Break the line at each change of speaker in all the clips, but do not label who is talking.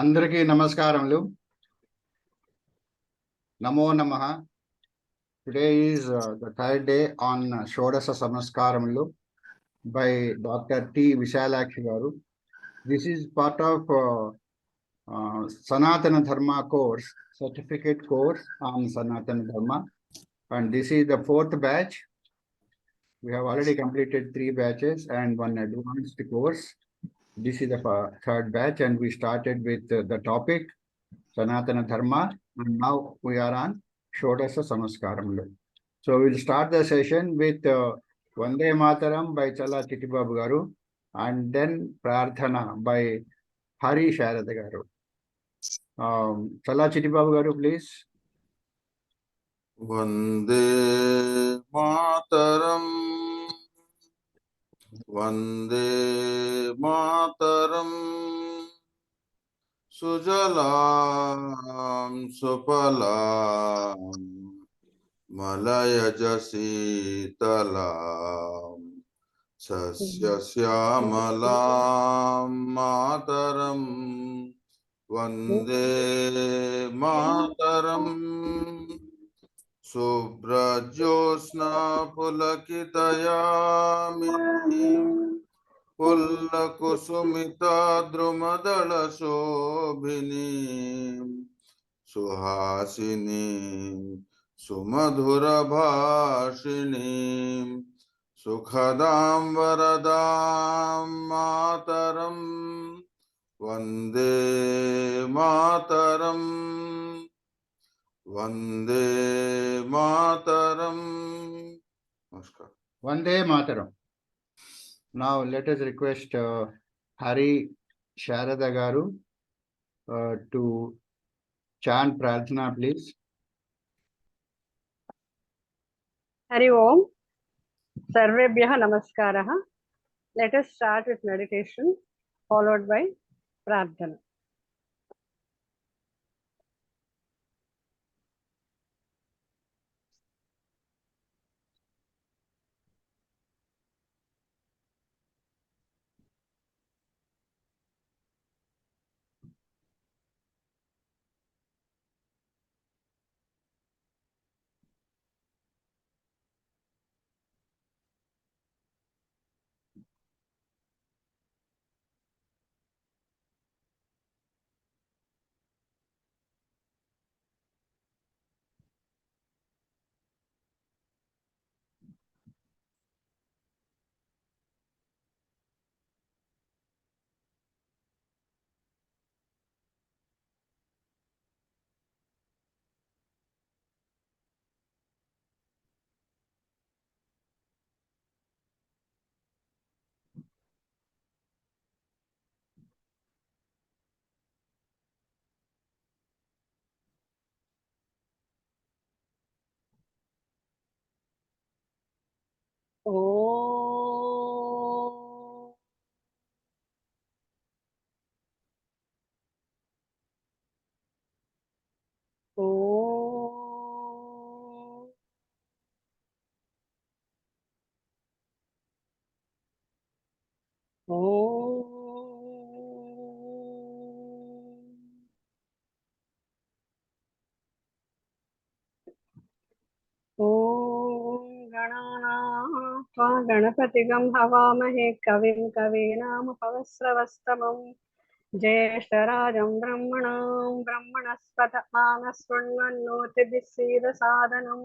అందరికీ నమస్కారములు. నమో నమః. Today is the third day on Shodasa Samskarams by Dr. T. Visalakshi garu. This is part of Sanaatana Dharma course, certificate course on Sanaatana Dharma, and this is the fourth batch. We have already completed 3 batches and 1 advanced course. This is the third batch, and we started with the topic Sanaatana Dharma, and now we are on Shodasa Samskarams. So we'll start the session with Vande Mataram by Chala Chittibabu garu, and then Prarthana by Hari Sharada garu. Chala Chittibabu garu, please.
Vande Mataram, Vande Mataram, Sujalam Supalam, Malayajasitalam, Sasyasyaamalam Mataram, Vande Mataram, Subrajosna Pulakitayami, Pullakusumita Drumadala Shobhini, Suhasini, Sumadhura Bhashini, Sukhadam Varadam Mataram, Vande Mataram, Vande Mataram. Namaskar.
Vande Mataram. Now let us request Hari Sharada garu to chant Prarthana, please.
Hari Om. Sarvebhyah Namaskaraha. Let us start with meditation, followed by Prarthana. Om. Om. Om Ganana Tva Ganapatigam Havamahe Kavim Kavinam Pavasravastamam Jyeshtarajam Brahmanam Brahmanaspata Manasvannoti Sida Sadhanam.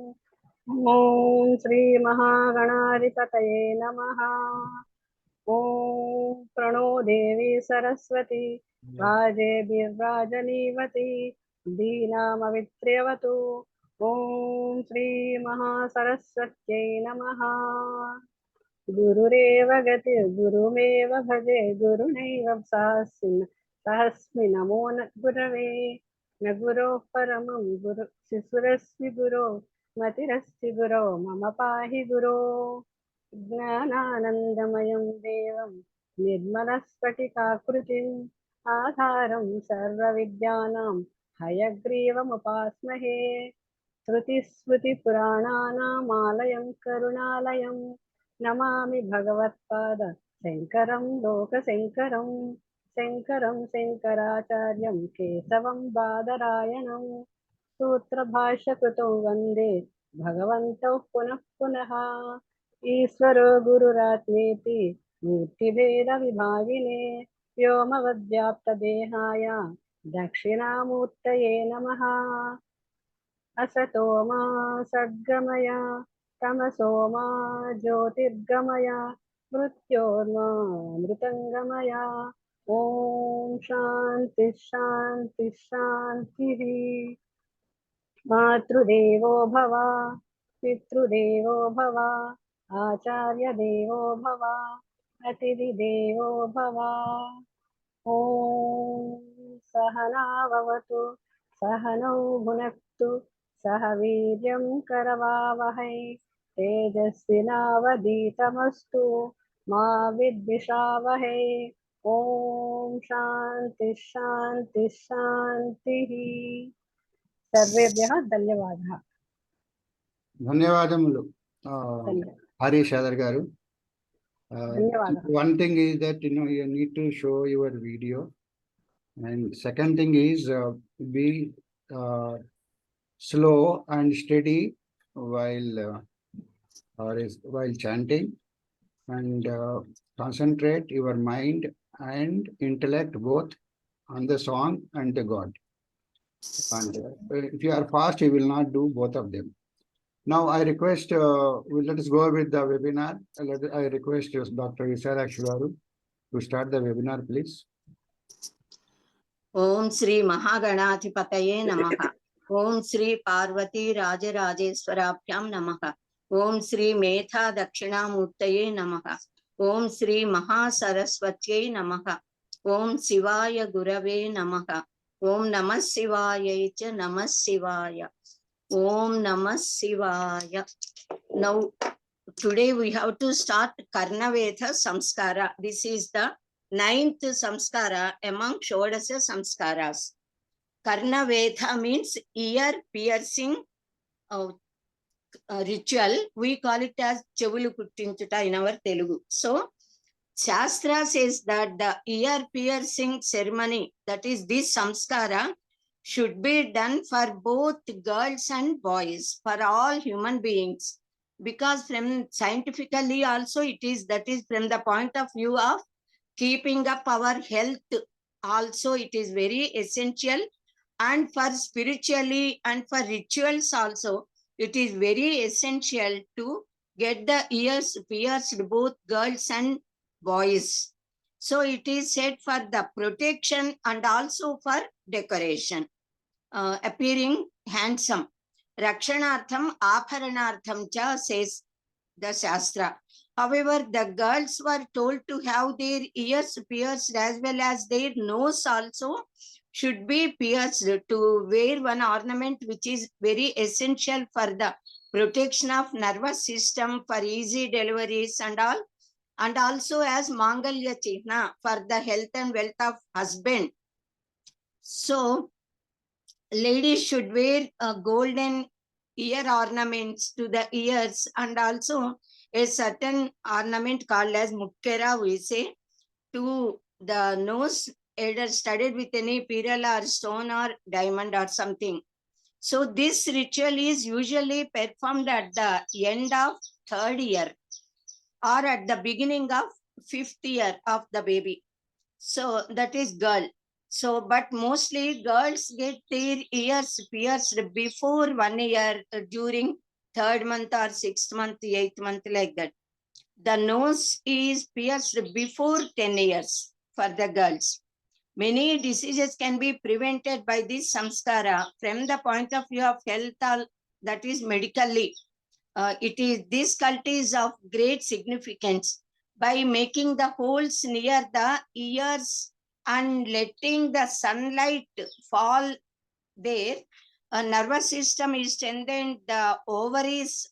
Om Sri Mahaganadhipataye Namaha. Om Prano Devi Saraswati Raje Birrajanivati Deenamavitriyavatu. Om Sri Mahasaraswatyai Namaha. Gurureva Gati Gurumeva Bhaje Gurunaiva Sahasmi Namo Gurave Naguro Paramam Guru Sisurasvi Guru Matirasti Guru Mama Pahi Guru Jnananandamayam Devam Nirmalaspatikakrutim Adharam Sarva Vidyanam Hayagrivam Upasmahe Shruti Smriti Purananam Alayam Karunalayam Namami Bhagavatpada Sankaram Loka Sankaram शङ्करं शङ्कराचार्यं केशवं बादरायणं सूत्रभाष्यकृतौ वन्दे भगवन्तौ पुनः पुनः ईश्वरो गुरुरात्मेति मूर्तिभेदविभागिने व्योमवद्व्याप्तदेहाय दक्षिणामूर्तये नमः असतो मा सद्गमय तमसो मा ज्योतिर्गमय मृत्योर्मा मृतङ्गमय ॐ शान्ति शान्ति शान्तिः मातृदेवो भव पितृदेवो भव आचार्यदेवो भव अतिथिदेवो भव ॐ सहनाववतु सहनौ भुनक्तु सह वीर्यं करवावहै तेजस्विनावधीतमस्तु मा विद्विषावहै ॐ शान्ति शान्ति शान्तिः सर्वेभ्यः धन्यवादः
ధన్యవాదములు
धन्यवादः
హరీష్ యాదవ్ గారు.
ధన్యవాదः
One thing is that you need to show your video, and second thing is be slow and steady while chanting, and concentrate your mind and intellect both on the song and the God. And if you are fast, you will not do both of them. Now I request, let us go with the webinar. I request Dr. Visalakshi garu to start the webinar, please.
ओम श्री महागणाधिपतये नमः। ओम श्री पार्वती राजराजेश्वराभ्यां नमः। ओम श्री मेधा दक्षिणामूर्तये नमः। ओम श्री महासरस्वत्यै नमः। ओम शिवाय गुरवे नमः। ओम नमः शिवाय च नमः शिवाय। ओम नमः शिवाय। Now today we have to start Karnaveda Samskara. This is the 9th samskara among Shodasa samskaras. Karnaveda means ear piercing ritual. We call it as chevulu kuttinchuta in our Telugu. So Shastra says that the ear piercing ceremony, that is this samskara, should be done for both girls and boys, for all human beings, because from scientifically also it is, that is from the point of view of keeping up our health also it is very essential, and for spiritually and for rituals also it is very essential to get the ears pierced, both girls and boys. So it is said for the protection and also for decoration, appearing handsome. Rakshanartham abharanartham cha, says the Shastra. However, the girls were told to have their ears pierced as well as their nose also should be pierced, to wear one ornament which is very essential for the protection of nervous system, for easy deliveries and all, and also as Mangalya Chihna for the health and wealth of husband. So ladies should wear golden ear ornaments to the ears, and also a certain ornament called as mukkera, we say, to the nose, either studded with any pearl or stone or diamond or something. So this ritual is usually performed at the end of 3rd year or at the beginning of 5th year of the baby. So that is girl. So, but mostly girls get their ears pierced before 1 year, during 3rd month or 6th month, 8th month, like that. The nose is pierced before 10 years for the girls. Many diseases can be prevented by this samskara from the point of view of health, that is medically. It is, this cult is of great significance. By making the holes near the ears and letting the sunlight fall there, a nervous system is strengthened, the ovaries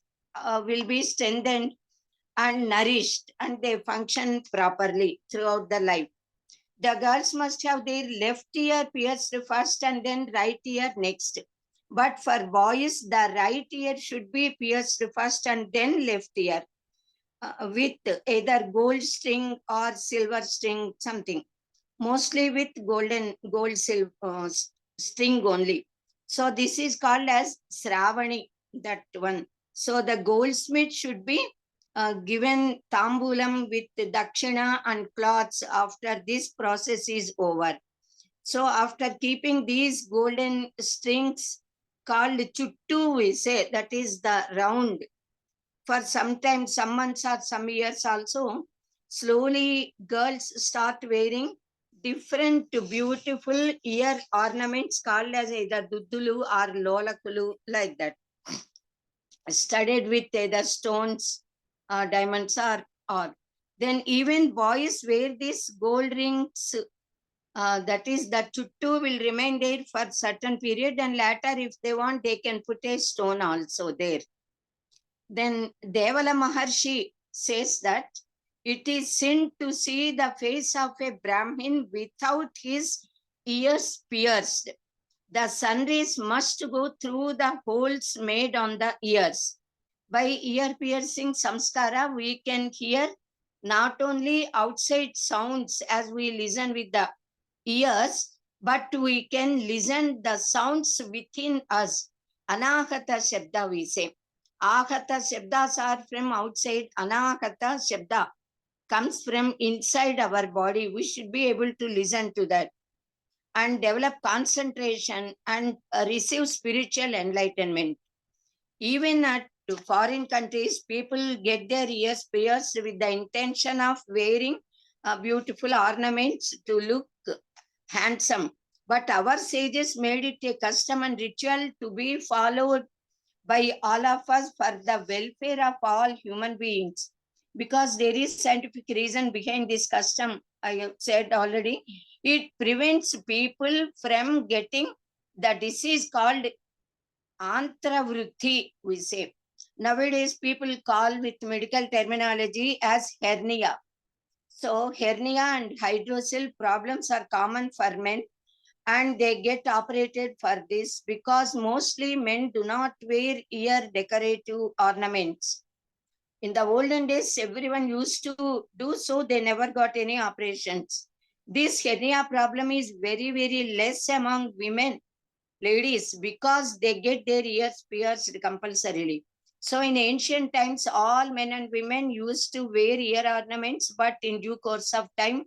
will be strengthened and nourished, and they function properly throughout the life. The girls must have their left ear pierced first and then right ear next. But for boys, the right ear should be pierced first and then left ear, with either gold string or silver string, something. mostly with gold silver string only. So this is called as Sravani, that one. So the goldsmith should be given tambulam with dakshina and cloths after this process is over. So after keeping these golden strings called chuttu, we say, that is the round, for sometimes some months or some years also, slowly girls start wearing different beautiful ear ornaments called as either duddulu or lolakulu, like that, studded with either stones, diamonds, or then even boys wear these gold rings. That is, the chuttu will remain there for certain period, and later if they want they can put a stone also there. Then Devala Maharshi says that it is sin to see the face of a Brahmin without his ears pierced. The sun rays must go through the holes made on the ears. By ear piercing samskara, we can hear not only outside sounds as we listen with the ears, but we can listen the sounds within us. Anahata Shabda, we say. Ahata Shabdas are from outside. Anahata Shabda comes from inside our body. We should be able to listen to that and develop concentration and receive spiritual enlightenment. Even at foreign countries, people get their ears pierced with the intention of wearing beautiful ornaments to look handsome. But our sages made it a custom and ritual to be followed by all of us for the welfare of all human beings. Because there is scientific reason behind this custom, I have said already. It prevents people from getting the disease called antravrutti, we say. Nowadays, people call with medical terminology as hernia. So hernia and hydrocele problems are common for men, and they get operated for this because mostly men do not wear ear decorative ornaments. In the olden days, everyone used to do so, they never got any operations. This hernia problem is very, very less among women, ladies, because they get their ears pierced compulsorily. So in ancient times, all men and women used to wear ear ornaments, but in due course of time,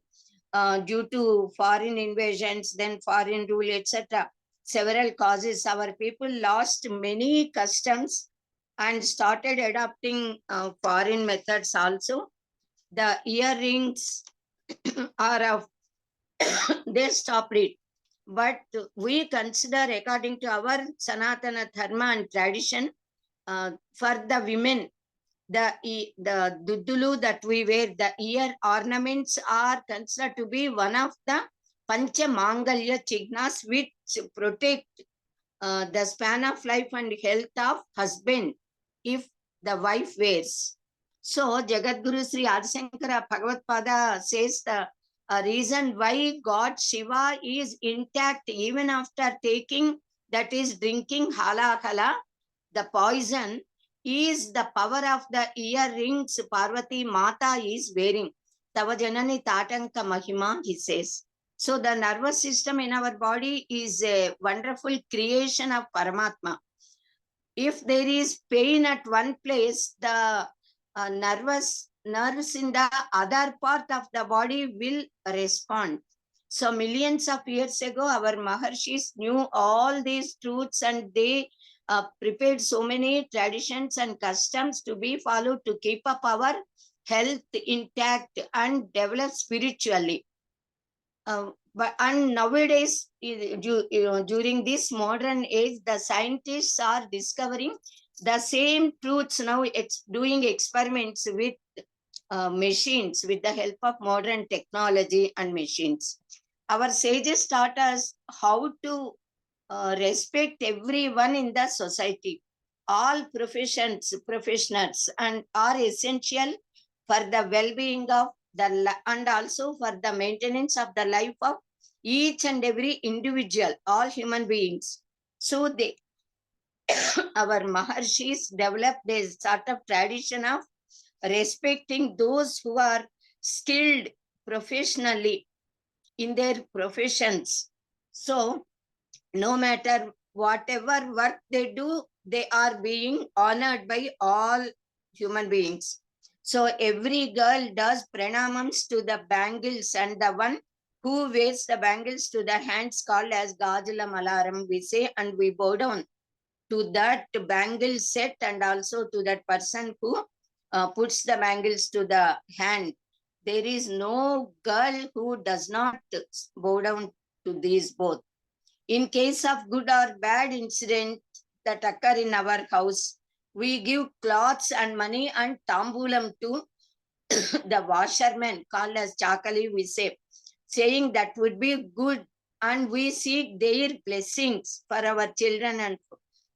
due to foreign invasions, then foreign rule, etc., several causes, our people lost many customs and started adopting foreign methods also. The earrings are of, they stopped it. But we consider, according to our Sanaatana Dharma and tradition, for the women, the duddulu that we wear, the ear ornaments are considered to be one of the Pancha Mangalya Chignas, which protect the span of life and health of husband if the wife wears. So Jagadguru Sri Adisankara Bhagavad-pada says the reason why God Shiva is intact even after taking, that is drinking halahala, the poison, is the power of the earrings Parvati Mata is wearing. Tava Janani Tatanka Mahima, he says. So the nervous system in our body is a wonderful creation of Paramatma. If there is pain at one place, the nerves in the other part of the body will respond. So millions of years ago, our Maharshis knew all these truths, and they prepared so many traditions and customs to be followed to keep up our health intact and develop spiritually. And nowadays, during this modern age, the scientists are discovering the same truths now, doing experiments with machines with the help of modern technology and machines. Our sages taught us how to respect everyone in the society. All professionals and are essential for the well-being of and also for the maintenance of the life of each and every individual, all human beings. So they, our Maharshis developed a sort of tradition of respecting those who are skilled professionally in their professions. So no matter whatever work they do, they are being honored by all human beings. So every girl does pranamams to the bangles, and the one who wears the bangles to the hands called as Gajala Malaram, we say, and we bow down to that bangle set and also to that person who puts the bangles to the hand. There is no girl who does not bow down to these both. In case of good or bad incident that occur in our house, we give cloths and money and tambulam to the washerman called as Chakali, we say, saying that would be good, and we seek their blessings for our children and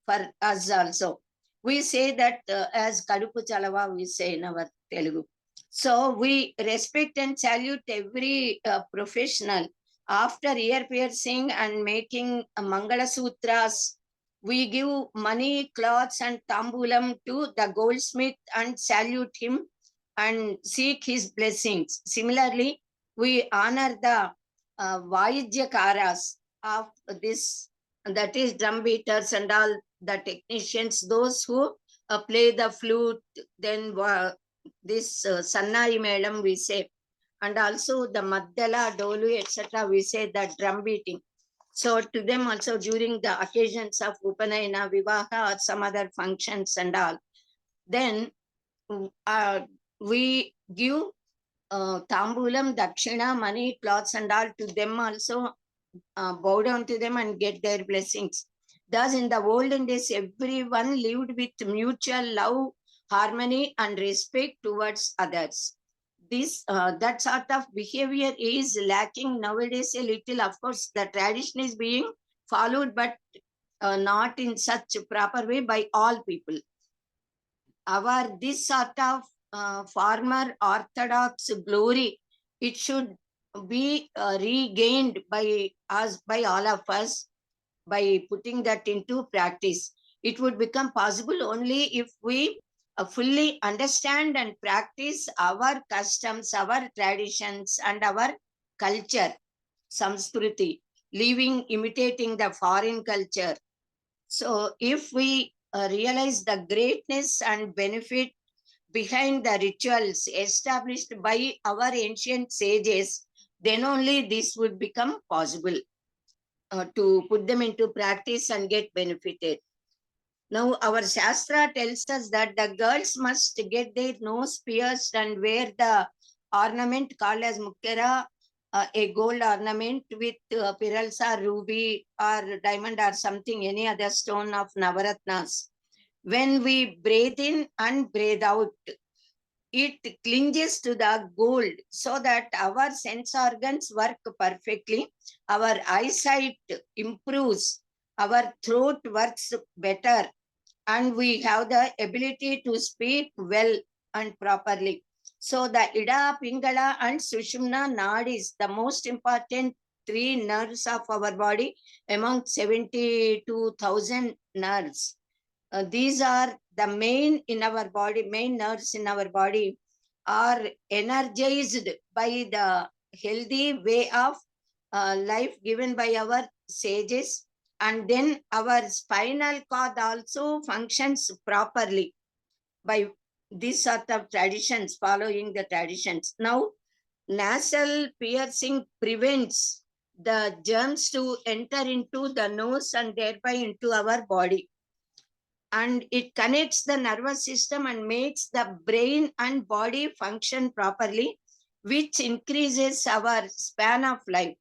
for us also. We say that as Kadupu Chalava, we say in our Telugu. So we respect and salute every professional. After ear piercing and making Mangala Sutras, we give money, cloths, and tambulam to the goldsmith and salute him and seek his blessings. Similarly, we honor the Vaidhyakaras of this, that is drum beaters and all the technicians, those who play the flute, then this Sannai Medam we say, and also the Maddala, Dolu, etc. we say that drum beating. So to them also during the occasions of Upanayana, Vivaha or some other functions and all, then we give tambulam, dakshina, money, clothes and all to them also, bow down to them and get their blessings. Thus in the olden days, everyone lived with mutual love, harmony and respect towards others. This that sort of behavior is lacking nowadays a little. Of course, the tradition is being followed, but not in such a proper way by all people. Our this sort of former orthodox glory, it should be regained by us, by all of us, by putting that into practice. It would become possible only if we fully understand and practice our customs, our traditions, and our culture, Samskruti, imitating the foreign culture. So if we realize the greatness and benefit behind the rituals established by our ancient sages, then only this would become possible to put them into practice and get benefited. Now, our Shastra tells us that the girls must get their nose pierced and wear the ornament called as mukkera, a gold ornament with piralsa, ruby, or diamond, or something, any other stone of Navaratnas. When we breathe in and breathe out, it clinges to the gold so that our sense organs work perfectly, our eyesight improves, our throat works better, and we have the ability to speak well and properly. So the Ida, Pingala, and Sushumna nadis, the most important three nerves of our body among 72,000 nerves. These are the main nerves in our body are energized by the healthy way of life given by our sages, and then our spinal cord also functions properly by this sort of traditions, following the traditions. Now, nasal piercing prevents the germs to enter into the nose and thereby into our body, and it connects the nervous system and makes the brain and body function properly, which increases our span of life.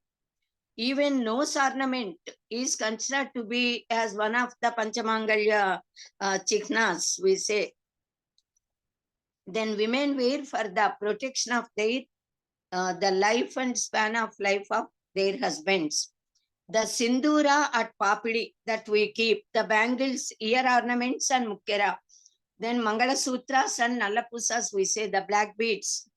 Even nose ornament is considered to be as one of the Panchamangalya chiknas, we say. Then women wear for the protection of their the life and span of life of their husbands. The sindura at papidi that we keep, the bangles, ear ornaments, and mukkera. Then Mangala Sutras and Nallapusas, we say, the black beads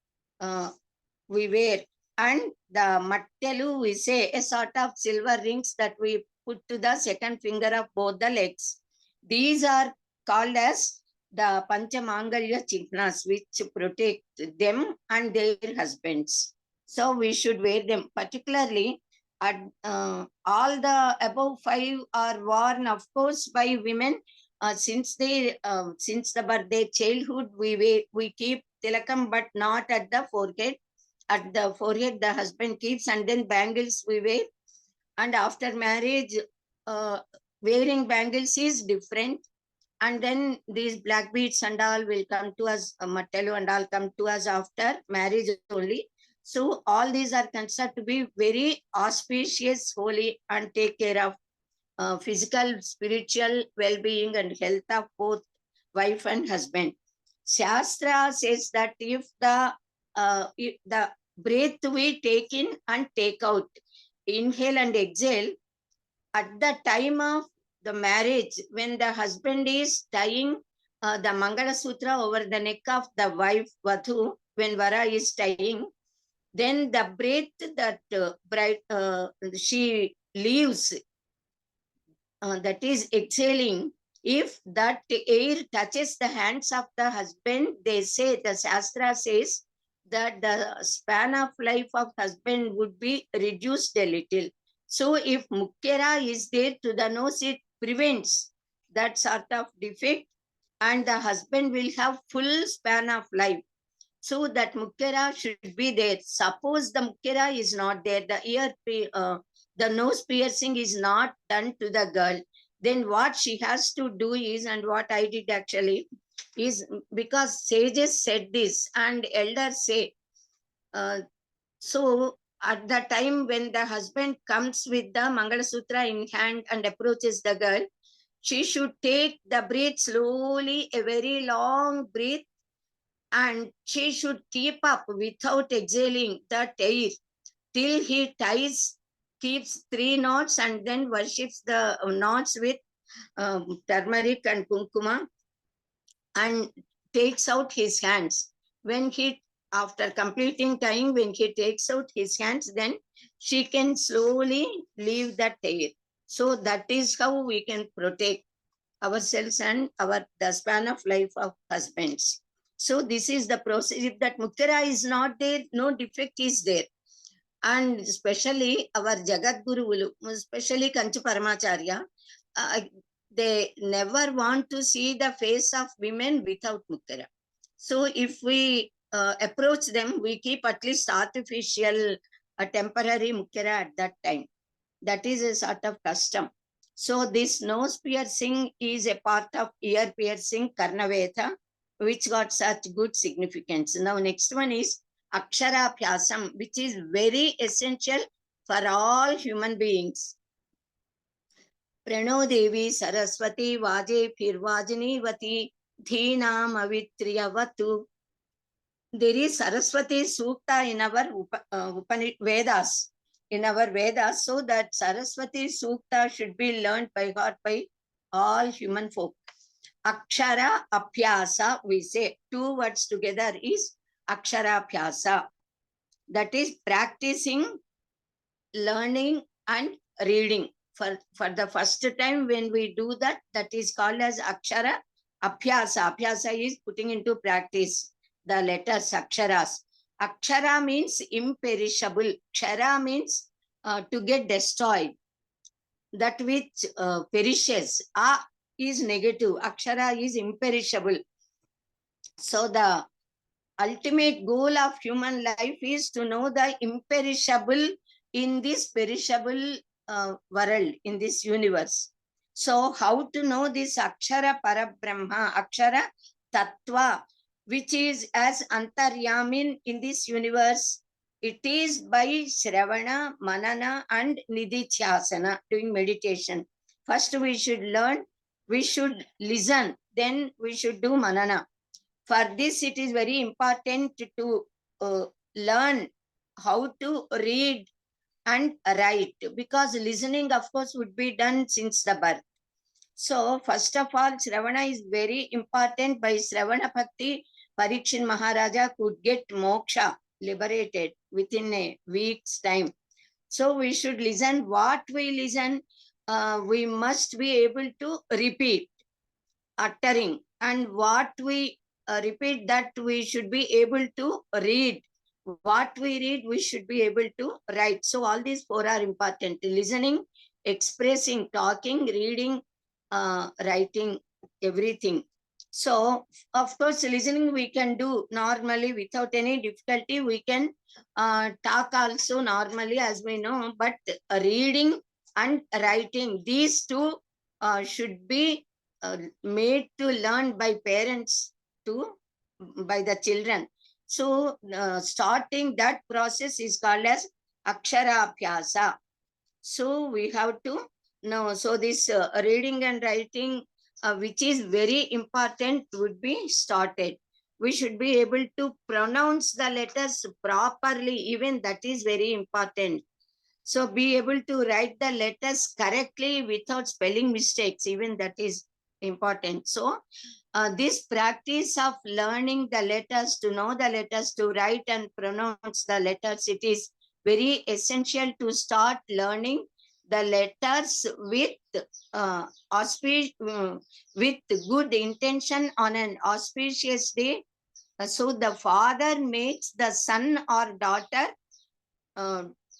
we wear. And the mattelu, we say, a sort of silver rings that we put to the second finger of both the legs. These are called as the Panchamangalya chiknas, which protect them and their husbands. So we should wear them, particularly at all the above 5 are worn, of course, by women. Since the birthday, childhood, we keep tilakam, but not at the forehead. At the forehead, the husband keeps, and then bangles we wear. And after marriage, uh, wearing bangles is different. And then these black beads and all will come to us, Mattalu and all come to us after marriage only. So all these are considered to be very auspicious, holy, and take care of physical, spiritual well-being and health of both wife and husband. Shastra says that if the breath we take in and take out, inhale and exhale, at the time of the marriage, when the husband is tying the Mangala Sutra over the neck of the wife, Vadhu, when Vara is tying, then the breath that bride, she leaves, that is exhaling, if that air touches the hands of the husband, they say, the Shastra says that the span of life of husband would be reduced a little. So if Mukkera is there to the nose, it prevents that sort of defect, and the husband will have full span of life. So that Mukkera should be there. Suppose the Mukkera is not there, the nose piercing is not done to the girl, then what she has to do is, and what I did actually, is, because sages said this and elders say, so at the time when the husband comes with the Mangala Sutra in hand and approaches the girl, she should take the breath slowly, a very long breath, and she should keep up without exhaling that air till he keeps 3 knots, and then worships the knots with turmeric and kunkuma, and takes out his hands. When he, after completing tying, when he takes out his hands, then she can slowly leave that air. So that is how we can protect ourselves and the span of life of husbands. So this is the process. If that Muttara is not there, no defect is there. And especially our Jagat Guru, especially Kanchi Paramacharya, they never want to see the face of women without Muttara. So if we approach them, we keep at least artificial, temporary Muttara at that time. That is a sort of custom. So this nose piercing is a part of ear piercing, Karnaveda, which got such good significance. Now next one is Aksharabhyasam, which is very essential for all human beings. Prano Devi Saraswati Vaje Phirvajini Vati Dhinam Avitriyavatu. There is Saraswati Sukta in our Vedas. In our Vedas, so that Saraswati Sukta should be learned by heart by all human folk. Akshara Abhyasa, we say 2 words together is Akshara Abhyasa. That is practicing, learning and reading. For the first time when we do that, that is called as Akshara Abhyasa. Abhyasa is putting into practice the letters, Aksharas. Akshara means imperishable. Kshara means to get destroyed. That which perishes. A is negative. Akshara is imperishable. So the ultimate goal of human life is to know the imperishable in this perishable world, in this universe. So how to know this Akshara Parabrahma, Akshara Tattva, which is as Antaryamin in this universe? It is by Shravana, Manana and Nididhyasana, doing meditation. First we should learn, we should listen, then we should do Manana. For this, it is very important to learn how to read and write, because listening, of course, would be done since the birth. So, first of all, Shravana is very important. By Shravana Bhakti, Parikshit Maharaja could get moksha, liberated within a week's time. So, we should listen. What we listen, we must be able to repeat, uttering. And what we repeat, that we should be able to read what we read, we should be able to write. So all these four are important: listening, expressing, talking, reading, writing, everything. So of course, listening we can do normally without any difficulty. We can talk also normally, as we know, but reading and writing, these two should be made to learn by parents to by the children. So starting that process is called as Aksharabhyasa. So we have to know. So this reading and writing, which is very important, would be started. We should be able to pronounce the letters properly. Even that is very important. So be able to write the letters correctly without spelling mistakes. Even that is important. So this practice of learning the letters, to know the letters, to write and pronounce the letters, it is very essential to start learning the letters with with good intention on an auspicious day. So the father makes the son or daughter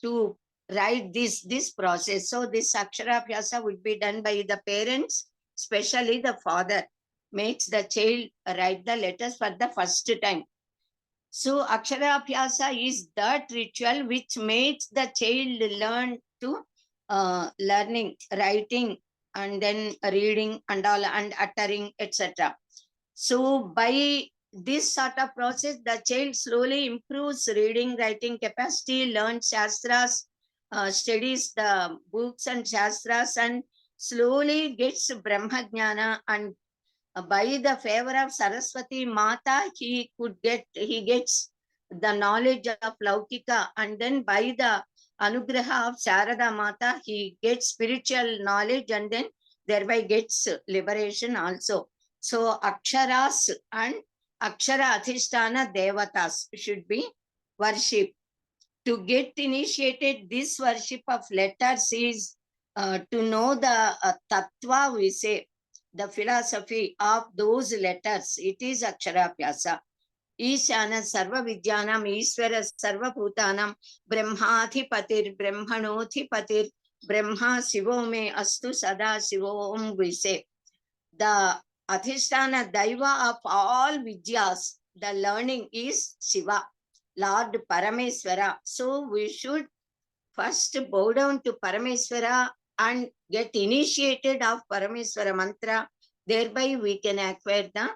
to write this process. So this Aksharabhyasa would be done by the parents, especially the father makes the child write the letters for the first time. So Aksharabhyasa is that ritual which makes the child learn to learning, writing, and then reading and all, and uttering, etc. So by this sort of process, the child slowly improves reading, writing capacity, learns shastras, studies the books and shastras, and slowly gets Brahma Jnana. And by the favor of Saraswati Mata, he gets the knowledge of Laukika, and then by the Anugraha of Sarada Mata, he gets spiritual knowledge, and then thereby gets liberation also. So Aksharas and Akshara Adhisthana Devatas should be worshipped. To get initiated, this worship of letters is to know the tattva, we say, the philosophy of those letters. It is Aksharabhyasa. Ishana Sarva Vidyanam Ishvara Sarva Bhutanam Brahmadhipatir Brahmanodhipatir Brahma Sivo Me Astu Sada Sivom, we say. The Adhisthana Daiva of all Vidyas, the learning is Shiva, Lord Parameswara. So we should first bow down to Parameswara and get initiated of Parameswara mantra. Thereby we can acquire the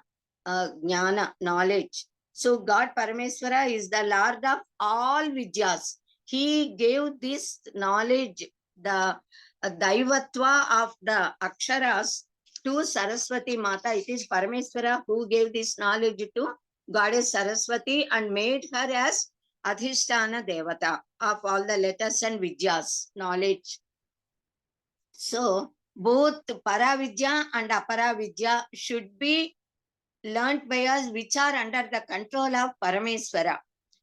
jnana, knowledge. So God Parameswara is the Lord of all Vidyas. He gave this knowledge, the Daivatva of the Aksharas, to Saraswati Mata. It is Parameswara who gave this knowledge to Goddess Saraswati and made her as Adhisthana Devata of all the letters and Vidyas, knowledge. So both Paravidya and Aparavidya should be learnt by us, which are under the control of Parameswara.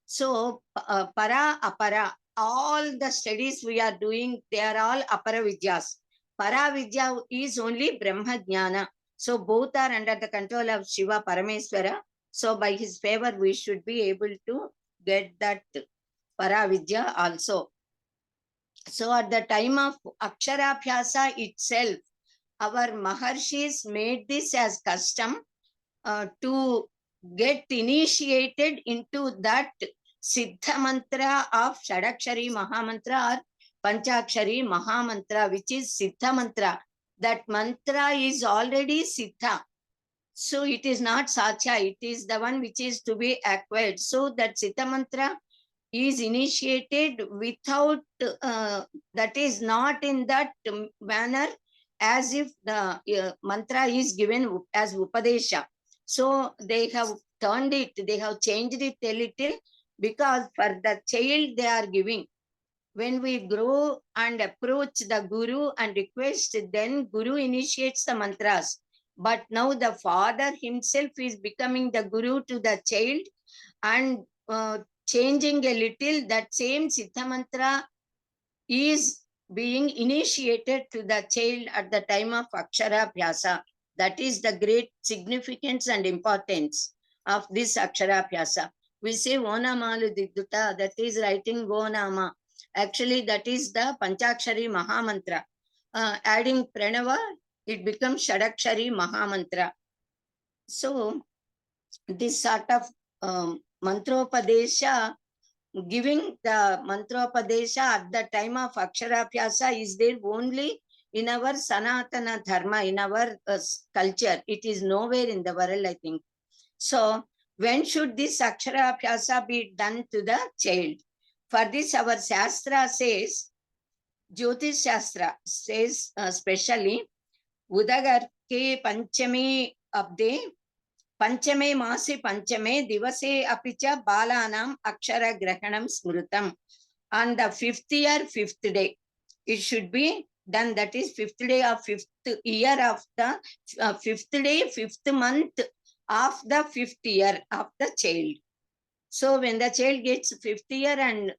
So Para, Apara, all the studies we are doing, they are all Aparavidyas. Paravidya is only Brahma Jnana. So both are under the control of Shiva Parameswara. So by his favor, we should be able to get that Paravidya also. So at the time of Aksharabhyasa itself, our Maharshis made this as custom to get initiated into that Siddha mantra of Shadakshari Mahamantra or Panchakshari Mahamantra, which is Siddha mantra. That mantra is already Siddha. So it is not Satya, it is the one which is to be acquired. So that Siddha mantra is initiated without, that is not in that manner as if the mantra is given as Upadesha. So they have turned it, they have changed it a little, because for the child they are giving. When we grow and approach the Guru and request, then Guru initiates the mantras. But now the father himself is becoming the Guru to the child and changing a little. That same Siddha mantra is being initiated to the child at the time of Aksharabhyasa. That is the great significance and importance of this Aksharabhyasa. we say Onamalu Didduta, that is writing Onama. Actually, that is the Panchakshari Mahamantra. Adding Pranava, it becomes Shadakshari Mahamantra. So, this sort of Mantropadesha, giving the Mantropadesha at the time of Aksharabhyasa is there only in our Sanaatana Dharma, in our culture. It is nowhere in the world, I think. So, when should this Aksharabhyasa be done to the child? For this, our Shastra says, Jyotish Shastra says specially, Udagar ke Panchami Abde, Panchame Masi Panchame Divase Apicha Balanam Akshara Grahanam Smrutam. On the 5th year, 5th day, it should be done. That is 5th day of 5th year of the 5th day, 5th month of the 5th year of the child. So when the child gets 5th year and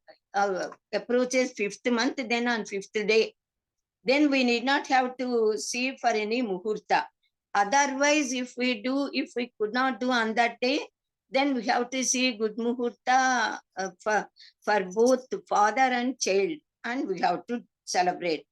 approaches 5th month, then on 5th day, then we need not have to see for any muhurta. Otherwise, if we could not do on that day, then we have to see good muhurta for both father and child, and we have to celebrate.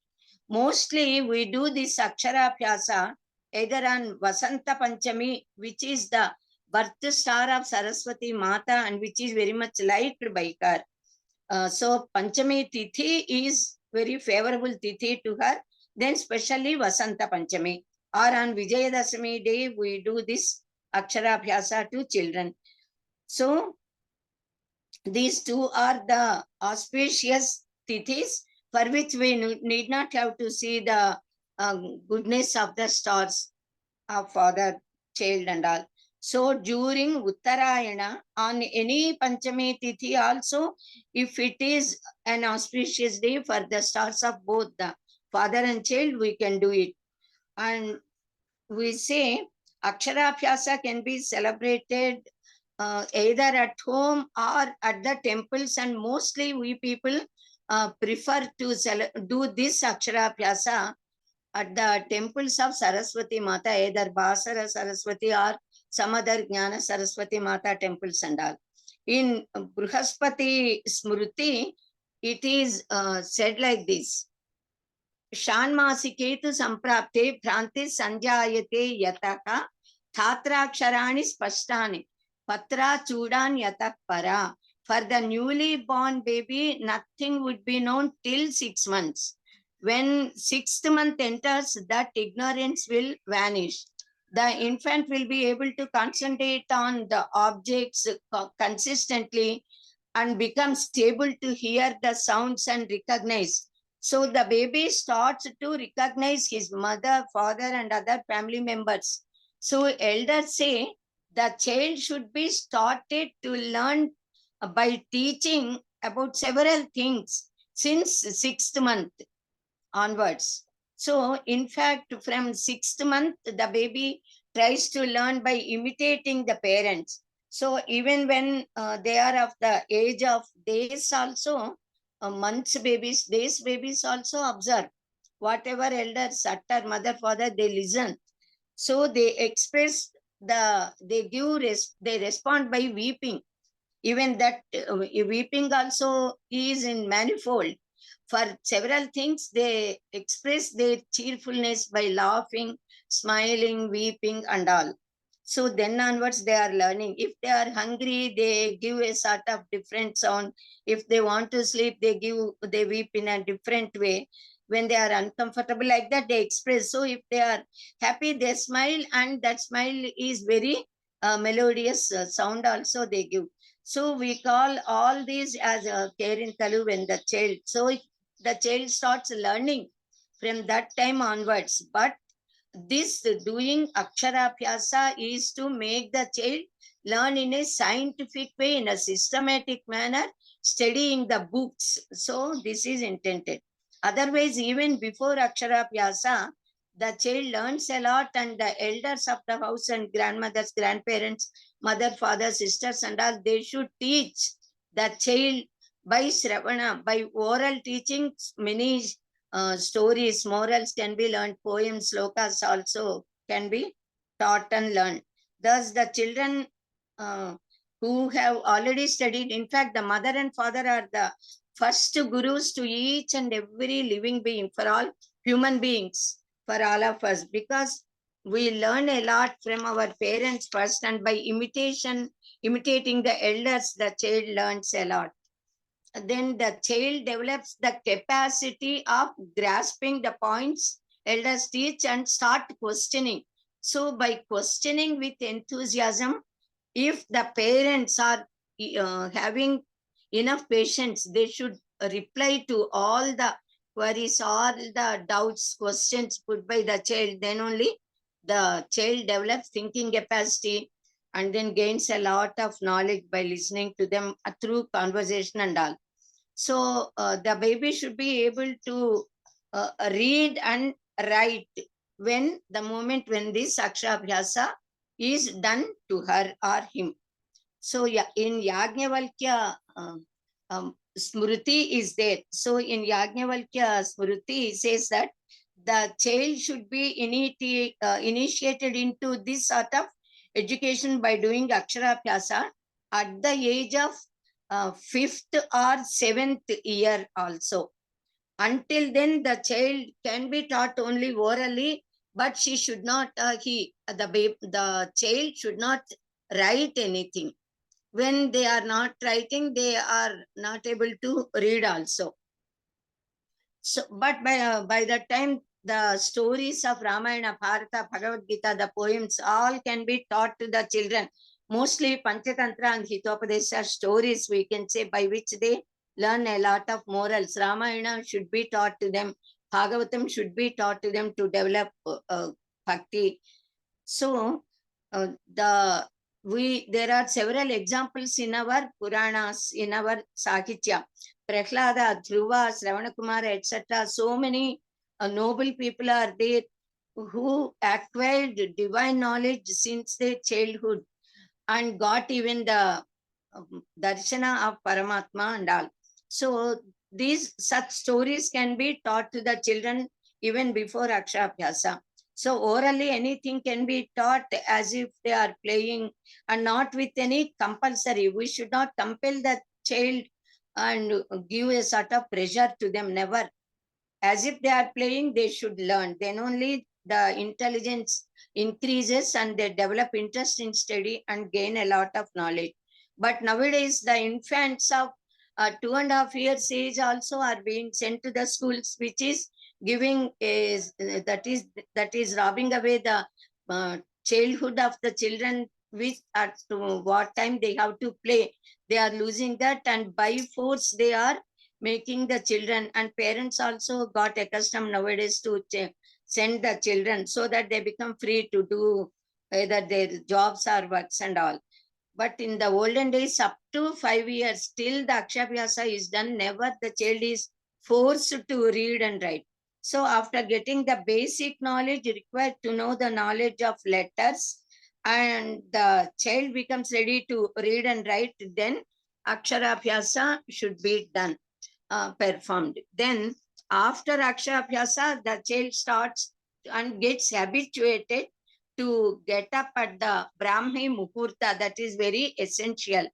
Mostly, we do this Aksharabhyasa either on Vasanta Panchami, which is the birth star of Saraswati Mata and which is very much liked by her. So, Panchami Tithi is very favorable Tithi to her. Then, especially Vasanta Panchami. Or on Vijayadashami day, we do this Aksharabhyasa to children. So, these two are the auspicious Tithis for which we need not have to see the goodness of the stars of father, child and all. So during Uttarayana, on any Panchami Tithi also, if it is an auspicious day for the stars of both the father and child, we can do it. And we say Aksharabhyasa can be celebrated either at home or at the temples, and mostly we people prefer to do this Aksharabhyasa at the temples of Saraswati Mata, either Basara Saraswati or some other Jnana Saraswati Mata temples and all. In Bruhaspati Smruti, it is said like this. Shanmasiketu samprapte Bhranti Sanjayate Yataka Thatraksharaani Spashtani Patra Chudan Yatak Para. For the newly born baby, nothing would be known till 6 months. When 6th month enters, that ignorance will vanish. The infant will be able to concentrate on the objects consistently and becomes able to hear the sounds and recognize. So the baby starts to recognize his mother, father, and other family members. So elders say the child should be started to learn by teaching about several things since 6th month onwards. So in fact, from 6th month, the baby tries to learn by imitating the parents. So even when they are of the age of days also, months babies, days babies also observe. Whatever elders utter, mother, father, they listen. So they express they respond by weeping. Even that weeping also is in manifold. For several things, they express their cheerfulness by laughing, smiling, weeping, and all. So then onwards, they are learning. If they are hungry, they give a sort of different sound. If they want to sleep, they weep in a different way. When they are uncomfortable like that, they express. So if they are happy, they smile, and that smile is very melodious sound also they give. So we call all these as a Kerintalu when the child. So the child starts learning from that time onwards. But this doing Aksharabhyasa is to make the child learn in a scientific way, in a systematic manner, studying the books. So this is intended. Otherwise, even before Aksharabhyasa, the child learns a lot, and the elders of the house and grandmothers, grandparents, mother, father, sisters, and all, they should teach the child by Shravana, by oral teaching. Many stories, morals can be learned, poems, slokas also can be taught and learned. Thus, the children who have already studied. In fact, the mother and father are the first gurus to each and every living being, for all human beings, for all of us, because we learn a lot from our parents first, and by imitating the elders, the child learns a lot. Then the child develops the capacity of grasping the points elders teach and start questioning. So by questioning with enthusiasm, if the parents are having enough patience, they should reply to all the queries, all the doubts, questions put by the child. Then only the child develops thinking capacity and then gains a lot of knowledge by listening to them through conversation and all. So the baby should be able to read and write when the moment when this Akshabhyasa is done to her or him. So yeah, in Yajnavalkya Smriti is there. So in Yajnavalkya Smriti, it says that the child should be initiated into this sort of education by doing Aksharabhyasa at the age of 5th or 7th year also. Until then, the child can be taught only orally, but she should not, the child should not write anything. When they are not writing, they are not able to read also. So, but by the time the stories of Ramayana, Bharata, Bhagavad Gita, the poems, all can be taught to the children. Mostly Panchatantra and Hitopadesha stories, we can say, by which they learn a lot of morals. Ramayana should be taught to them. Bhagavatam should be taught to them to develop bhakti. So there are several examples in our Puranas, in our Sahitya. Prahlada, Dhruva, Sravanakumara, etc. So many noble people are there who acquired divine knowledge since their childhood and got even the darshana of Paramatma and all. So these such stories can be taught to the children even before Akshabhyasa. So orally anything can be taught as if they are playing and not with any compulsory. We should not compel the child and give a sort of pressure to them, never. As if they are playing, they should learn. Then only the intelligence increases and they develop interest in study and gain a lot of knowledge. But nowadays, the infants of 2.5 years age also are being sent to the schools, which is giving that is robbing away the childhood of the children, which at what time they have to play. They are losing that, and by force they are making the children, and parents also got accustomed nowadays to send the children so that they become free to do either their jobs or works and all. But in the olden days, up to 5 years, till the Akshabhyasa is done, never the child is forced to read and write. So after getting the basic knowledge required to know the knowledge of letters, and the child becomes ready to read and write, then Aksharabhyasa should be done, performed. Then after Aksharabhyasa, the child starts and gets habituated to get up at the Brahmi Muhurta. That is very essential.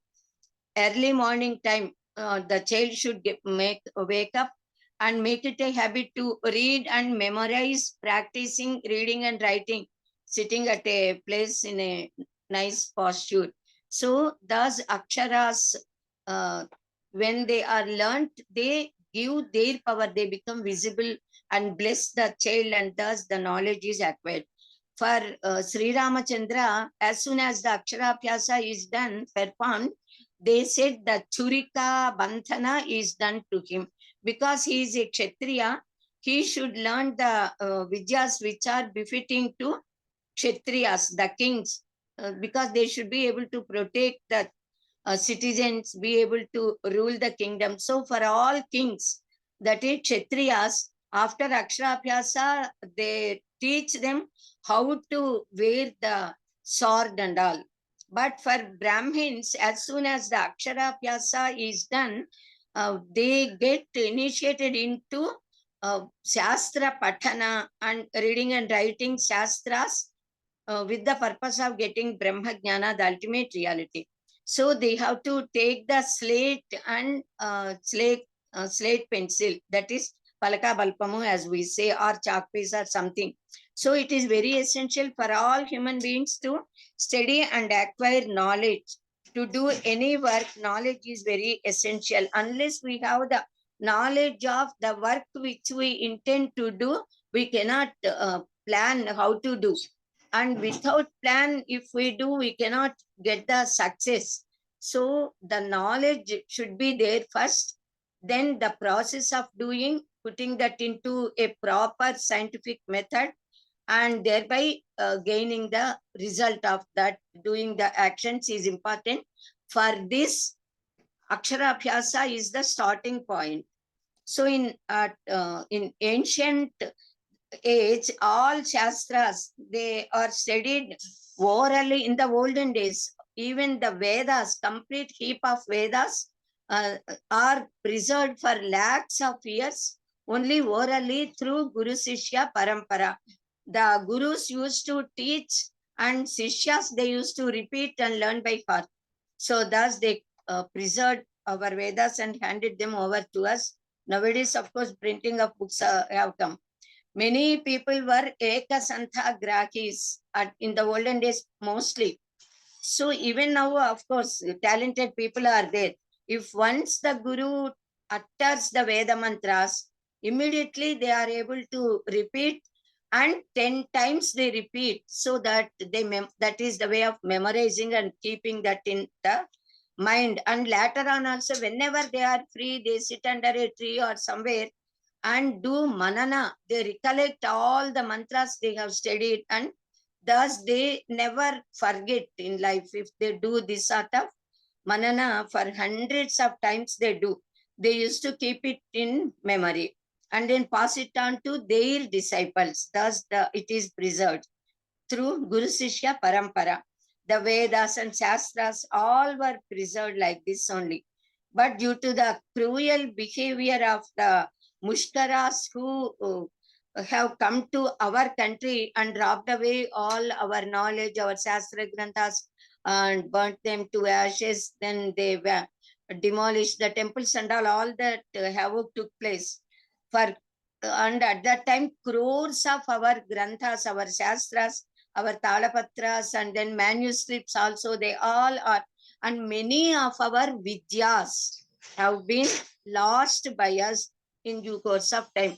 Early morning time, the child should wake up and make it a habit to read and memorize, practicing reading and writing, sitting at a place in a nice posture. So thus Aksharas, when they are learnt, they give their power, they become visible and bless the child, and thus the knowledge is acquired. For Sri Ramachandra, as soon as the Aksharabhyasa is done, performed, they said the Churika Bandhana is done to him. Because he is a Kshatriya, he should learn the Vidyas which are befitting to Kshatriyas, the kings, because they should be able to protect the citizens, be able to rule the kingdom. So for all kings, that is Kshatriyas, after Aksharabhyasa, they teach them how to wear the sword and all. But for Brahmins, as soon as the Aksharabhyasa is done, they get initiated into Shastra Patana and reading and writing Shastras with the purpose of getting Brahma Jnana, the ultimate reality. So they have to take the slate and slate pencil, that is palaka balpamu as we say, or chalk piece or something. So it is very essential for all human beings to study and acquire knowledge. To do any work, knowledge is very essential. Unless we have the knowledge of the work which we intend to do, we cannot plan how to do. And without plan, if we do, we cannot get the success. So the knowledge should be there first, then the process of doing, putting that into a proper scientific method, and thereby gaining the result of that, doing the actions is important. For this, Akshara Abhyasa is the starting point. So in ancient age, all Shastras, they are studied orally in the olden days. Even the Vedas, complete heap of Vedas are preserved for lakhs of years only orally through Guru Sishya Parampara. The Gurus used to teach and Sishyas, they used to repeat and learn by heart. So thus they preserved our Vedas and handed them over to us. Nowadays, of course, printing of books have come. Many people were Ekasantha Grahis in the olden days mostly. So even now, of course, talented people are there. If once the Guru utters the Veda mantras, immediately they are able to repeat, and 10 times they repeat, so that that is the way of memorizing and keeping that in the mind. And later on also, whenever they are free, they sit under a tree or somewhere and do manana. They recollect all the mantras they have studied, and thus they never forget in life. If they do this sort of manana for hundreds of times, they do. They used to keep it in memory and then pass it on to their disciples. Thus it is preserved through Guru Sishya Parampara. The Vedas and Shastras all were preserved like this only. But due to the cruel behavior of the Mushkaras who have come to our country and robbed away all our knowledge, our Shastra Granthas, and burnt them to ashes, then they were demolished the temples and all that havoc took place. And at that time, crores of our Granthas, our Shastras, our Talapatras, and then manuscripts also, they all are, and many of our Vidyas have been lost by us in due course of time.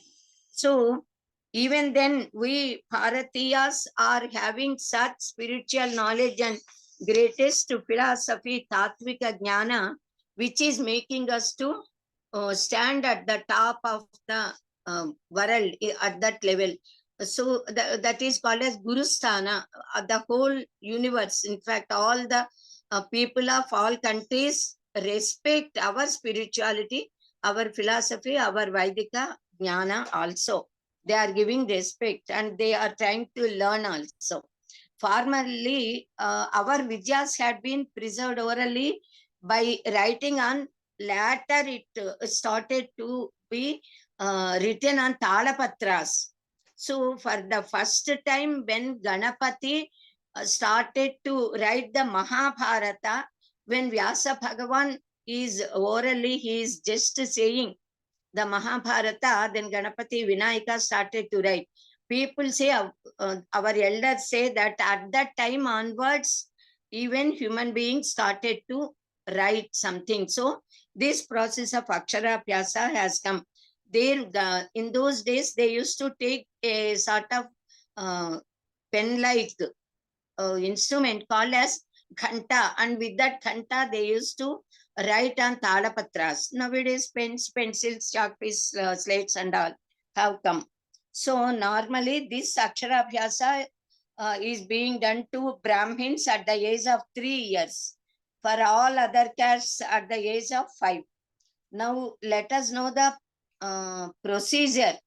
So even then, we Bharatiyas are having such spiritual knowledge and greatest philosophy, Tattvika Jnana, which is making us to stand at the top of the world at that level. So that is called as Gurusthana. The whole universe, in fact, all the people of all countries respect our spirituality, our philosophy, our Vaidika Jnana also. They are giving respect and they are trying to learn also. Formerly, our Vidyas had been preserved orally by writing on. Later, it started to be written on Talapatras. So, for the first time, when Ganapati started to write the Mahabharata, when Vyasa Bhagavan is orally, he is just saying the Mahabharata, then Ganapati Vinayaka started to write. People say, our elders say that at that time onwards, even human beings started to write something. So this process of Akshara Abhyasa has come. In those days, they used to take a sort of pen-like instrument called as khanta, and with that khanta, they used to write on talapatras. Nowadays, pens, pencils, chalk piece, slates, and all have come. So normally, this Akshara Abhyasa is being done to Brahmins at the age of 3 years. For all other castes at the age of 5. Now, let us know the procedure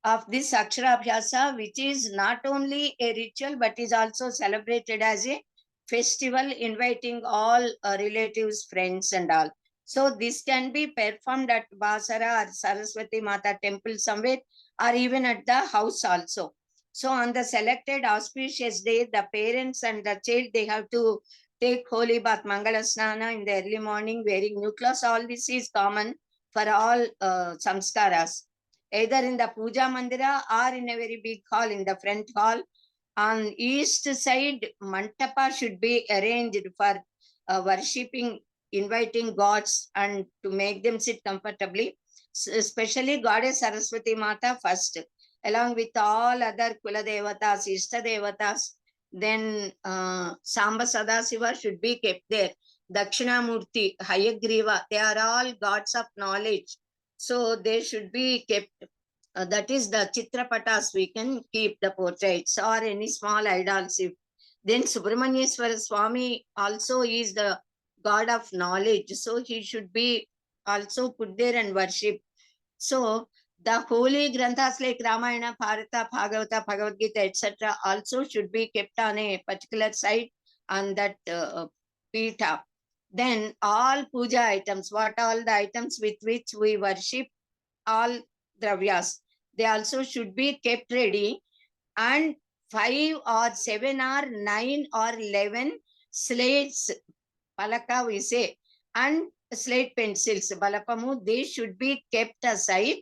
of this Akshara Abhyasa, which is not only a ritual, but is also celebrated as a festival, inviting all relatives, friends, and all. So this can be performed at Basara or Saraswati Mata temple somewhere, or even at the house also. So on the selected auspicious day, the parents and the child, they have to take holy bath, Mangala Snana in the early morning, wearing new clothes. All this is common for all samskaras, either in the puja mandira or in a very big hall, in the front hall. On east side, mantapa should be arranged for worshipping, inviting gods and to make them sit comfortably. Especially Goddess Saraswati Mata first, along with all other Kula Devatas, Ishta Devatas. Then Samba Sadasiva should be kept there. Dakshinamurti, Hayagriva, they are all gods of knowledge. So they should be kept. That is the Chitrapatas, we can keep the portraits or any small idols. Then Subramanyeswara Swami also is the god of knowledge. So he should be also put there and worship. So the holy granthas like Ramayana, Bharata, Bhagavata, Bhagavad Gita, etc. also should be kept on a particular side on that Pita. Then all puja items, what all the items with which we worship, all dravyas, they also should be kept ready. And 5 or 7 or 9 or 11 slates, palaka we say, and slate pencils, balapamu, they should be kept aside.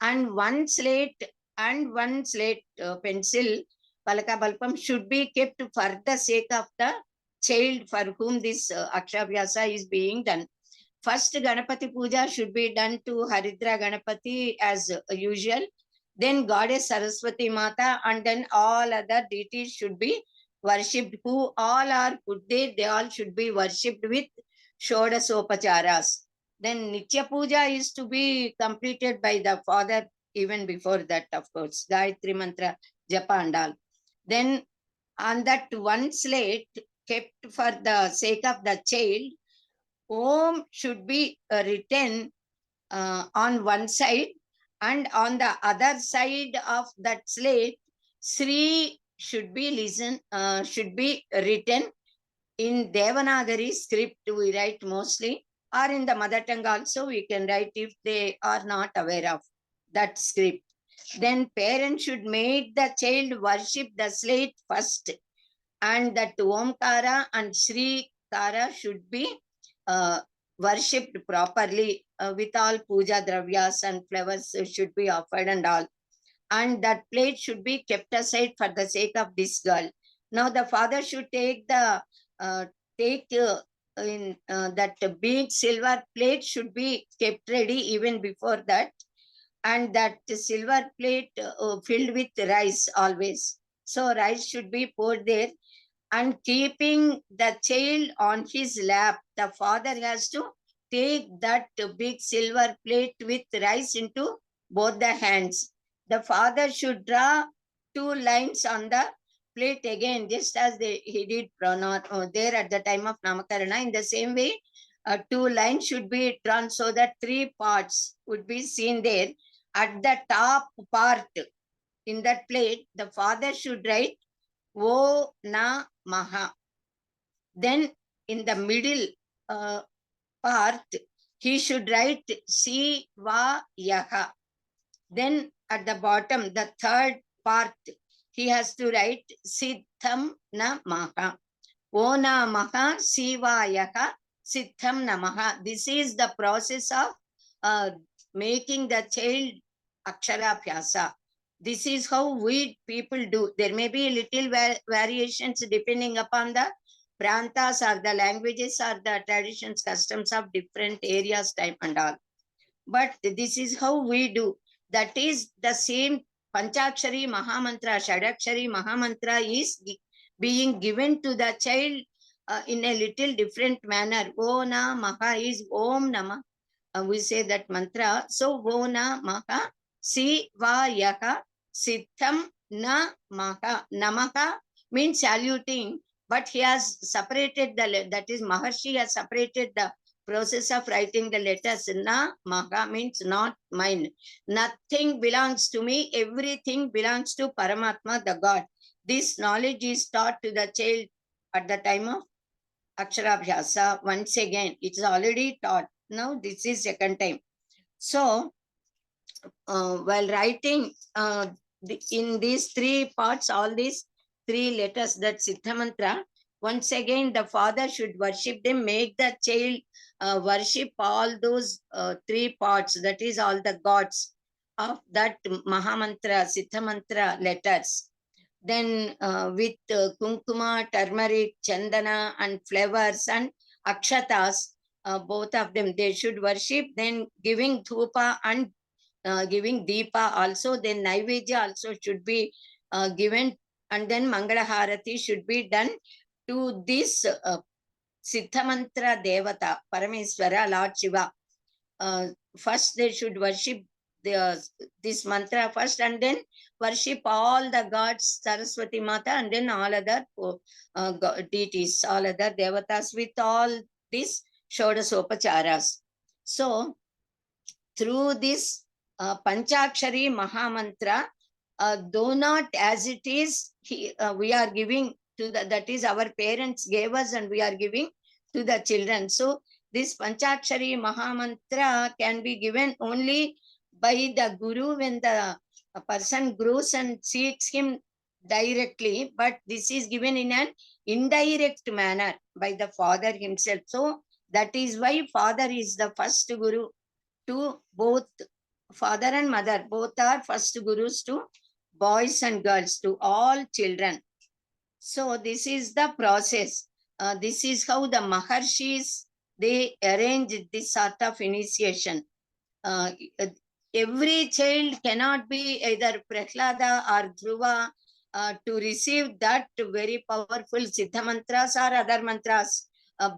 And one slate pencil, palaka balpam, should be kept for the sake of the child for whom this Akshavyasa is being done. First Ganapati Puja should be done to Haridra Ganapati as usual. Then Goddess Saraswati Mata, and then all other deities should be worshipped. Who all are put there, they all should be worshipped with Shodasopacharas. Then Nitya Puja is to be completed by the father even before that, of course. Gayatri Mantra, Japa and all. Then on that one slate kept for the sake of the child, Om should be written on one side, and on the other side of that slate, Sri should be written in Devanagari script. We write mostly, or in the mother tongue also we can write if they are not aware of that script. Then parents should make the child worship the slate first, and that Omkara and Sri Kara should be worshipped properly with all puja dravyas and flowers should be offered and all. And that plate should be kept aside for the sake of this girl. Now the father should take the that big silver plate should be kept ready even before that, and that silver plate filled with rice always. So rice should be poured there, and keeping the child on his lap, the father has to take that big silver plate with rice into both the hands. The father should draw 2 lines on the plate again, just as he did there at the time of Namakarana. In the same way, 2 lines should be drawn so that 3 parts would be seen there. At the top part in that plate, the father should write O Na Maha. Then in the middle part, he should write Si Va Yaha. Then at the bottom, the third part, he has to write Siddham Namaha. O Namaha Sivayaha Siddham Namaha. This is the process of making the child Aksharabhyasa. This is how we people do. There may be little variations depending upon the prantas or the languages or the traditions, customs of different areas, time and all. But this is how we do. That is the same Panchakshari Mahamantra, Shadakshari Mahamantra is being given to the child in a little different manner. O Na Maha is Om Nama. We say that mantra. So O Na Maha Si Va Yaha Siddham Na Maha. Namaha means saluting, but he has separated that is Maharshi has separated the process of writing the letters. Na Maha means not mine. Nothing belongs to me. Everything belongs to Paramatma, the God. This knowledge is taught to the child at the time of Aksharabhyasa. Once again, it is already taught. Now this is second time. So while writing in these 3 parts, all these 3 letters, that Siddha Mantra, Once again, the father should worship them, make the child worship all those three parts, that is all the gods of that Mahamantra, Siddha Mantra letters. Then with kunkuma, turmeric, chandana and flowers and akshatas, both of them, they should worship, then giving dhupa and giving deepa also, then naivedya also should be given, and then Mangala Harati should be done to this Siddha Mantra Devata, Parameswara, Lord Shiva. First they should worship this mantra first, and then worship all the gods, Saraswati Mata, and then all other deities, all other devatas with all these Shodasopacharas. So through this Panchakshari Mahamantra, though not as it is, we are giving to the, that is our parents gave us and we are giving to the children. So this Panchakshari Mahamantra can be given only by the Guru when the person grows and seeks him directly, but this is given in an indirect manner by the father himself. So that is why father is the first Guru to both father and mother, both are first gurus to boys and girls, to all children. So this is the process. This is how the Maharshis, they arrange this sort of initiation. Every child cannot be either Prahlada or Dhruva to receive that very powerful Siddha mantras or other mantras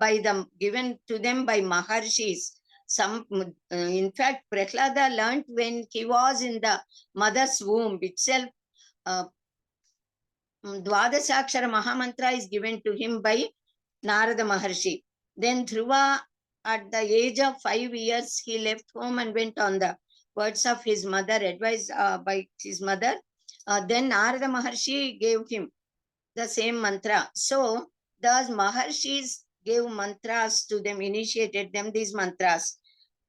by them, given to them by Maharshis. Some, in fact, Prahlada learnt when he was in the mother's womb itself. Dwadasakshara Mahamantra is given to him by Narada Maharshi. Then Dhruva, at the age of 5 years, he left home and went on the words of his mother, advised by his mother. Then Narada Maharshi gave him the same mantra. So those Maharshis gave mantras to them, initiated them these mantras.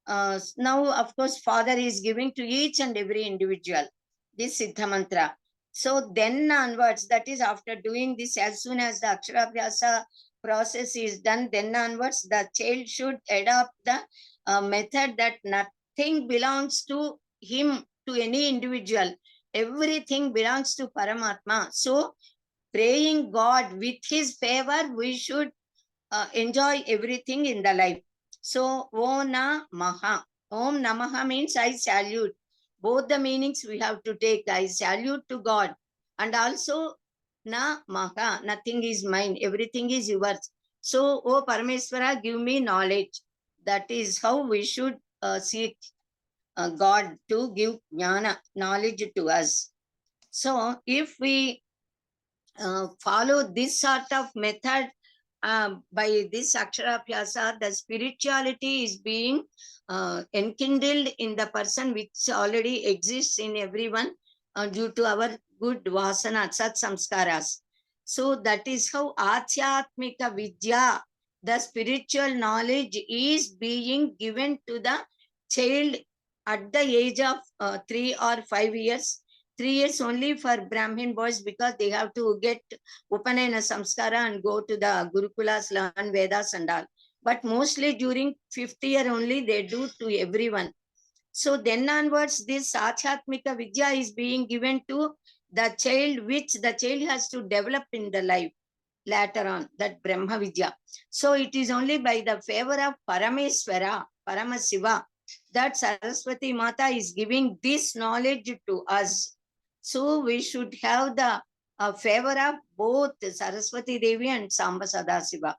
Now, of course, father is giving to each and every individual this Siddha mantra. So then onwards, that is after doing this, as soon as the Aksharabhyasa process is done, then onwards, the child should adopt the method that nothing belongs to him, to any individual. Everything belongs to Paramatma. So praying God with his favor, we should enjoy everything in the life. So, Om Namaha. Om Namaha means I salute. Both the meanings we have to take. I salute to God. And also, Namaha. Nothing is mine. Everything is yours. So, O Parameswara, give me knowledge. That is how we should seek God to give jnana, knowledge to us. So, if we follow this sort of method, by this Aksharabhyasa, the spirituality is being enkindled in the person, which already exists in everyone due to our good vasana, sat samskaras. So that is how Adhyatmika Vidya, the spiritual knowledge, is being given to the child at the age of 3 or 5 years. 3 years only for Brahmin boys, because they have to get Upanayana Samskara and go to the Gurukulas, learn Vedas and all. But mostly during 5th year only they do to everyone. So then onwards, this Adhyatmika Vidya is being given to the child, which the child has to develop in the life later on, that Brahma Vidya. So it is only by the favor of Parameswara, Paramasiva, that Saraswati Mata is giving this knowledge to us. So we should have the favor of both Saraswati Devi and Samba Sadasiva.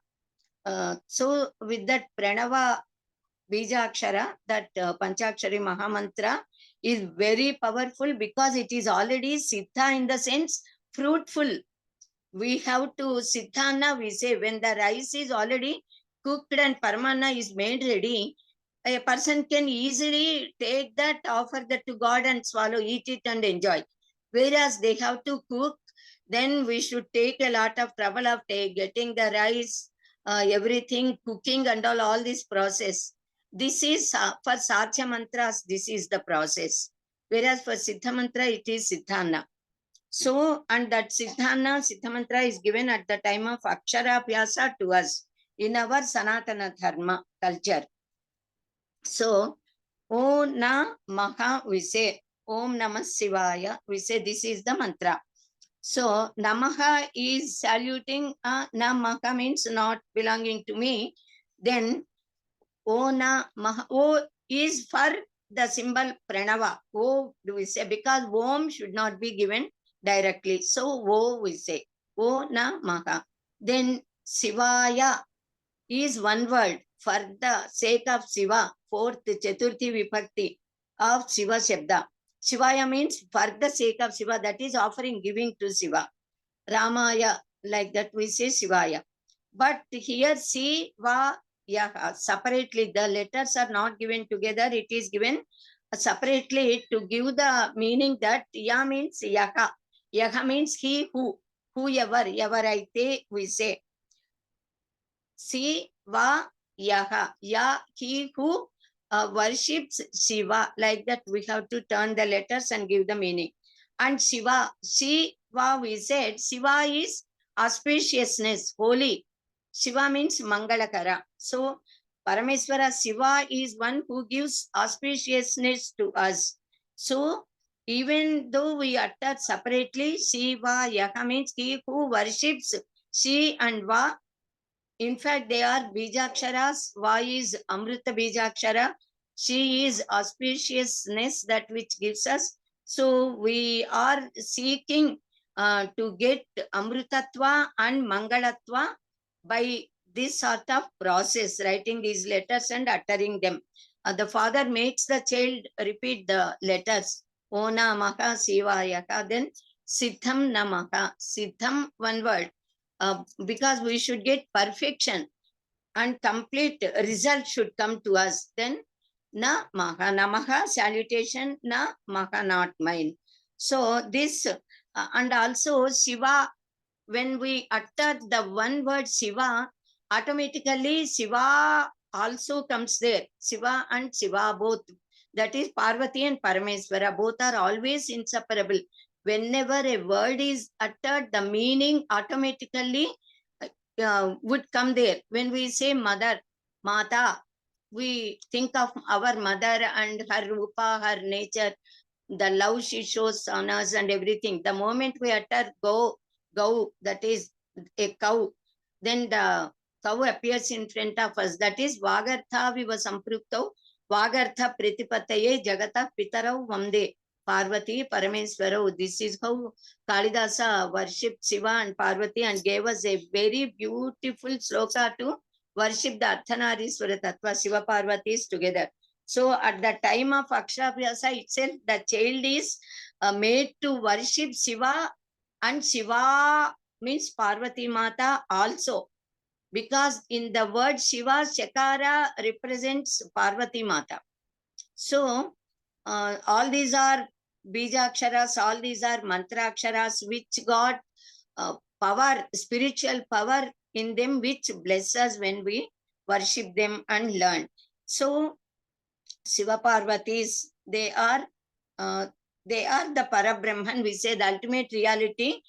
So with that Pranava Bijakshara, that Panchakshari Mahamantra is very powerful, because it is already Siddha, in the sense fruitful. We have to Siddhana, we say, when the rice is already cooked and Paramana is made ready, a person can easily take that, offer that to God and swallow, eat it and enjoy. Whereas they have to cook, then we should take a lot of trouble of getting the rice, everything, cooking and all this process. This is for Satya mantras, this is the process. Whereas for Siddha mantra, it is Siddhana. So, and that Siddha mantra is given at the time of Akshara Vyasa to us in our Sanatana Dharma culture. So, Om Na Maha, we say, Om Namah Shivaya, we say this is the mantra. So, Namaha is saluting, Namaha means not belonging to me. Then, O Na Maha, O is for the symbol Pranava. O do we say, because Om should not be given directly. So, O we say, O Na Maha. Then, Shivaya is one word for the sake of Shiva, fourth Chaturthi Vibhakti of Shiva Shabda. Shivaya means for the sake of Shiva, that is offering, giving to Shiva. Ramaya, like that we say Shivaya. But here Shiva Yaha, separately, the letters are not given together, it is given separately to give the meaning that Ya means Yaha. Yaha means he who, whoever, Yavaraite we say. Shiva Yaha, Ya, he who worships Shiva. Like that we have to turn the letters and give the meaning. And Shiva, Shiva we said, Shiva is auspiciousness, holy. Shiva means Mangalakara. So Parameswara Shiva is one who gives auspiciousness to us. So even though we utter separately, Shiva Yaha means he who worships Shi and Va. In fact, they are Bijaksharas. Va is Amrita Bijakshara. She is auspiciousness, that which gives us. So we are seeking to get Amrutatva and Mangalatva by this sort of process, writing these letters and uttering them. The father makes the child repeat the letters. O Namaha Shivayaka. Then Siddham Namaha. Siddham, one word. Because we should get perfection and complete result should come to us. Then Namaha, Namaha, salutation, Namaha, not mine. So this, and also Shiva, when we utter the one word Shiva, automatically Shiva also comes there. Shiva and Shiva both. That is Parvati and Parameswara, both are always inseparable. Whenever a word is uttered, the meaning automatically would come there. When we say mother, Mata, we think of our mother and her rupa, her nature, the love she shows on us and everything. The moment we utter go, that is a cow, then the cow appears in front of us. That is Vagartha Viva Samprukto, Vagartha Pritipataye Jagata Pitarau Vamde. Parvati, Parameswara. This is how Kalidasa worshipped Shiva and Parvati and gave us a very beautiful sloka to worship the Ardhanariswara Tattva, Shiva Parvatis together. So at the time of Akshavyasa itself, the child is made to worship Shiva, and Shiva means Parvati Mata also. Because in the word Shiva, Shakara represents Parvati Mata. So all these are Bijaksharas, all these are Mantraksharas which got power, spiritual power in them, which bless us when we worship them and learn. So Shiva Parvatis, they are the Parabrahman, we say the ultimate reality.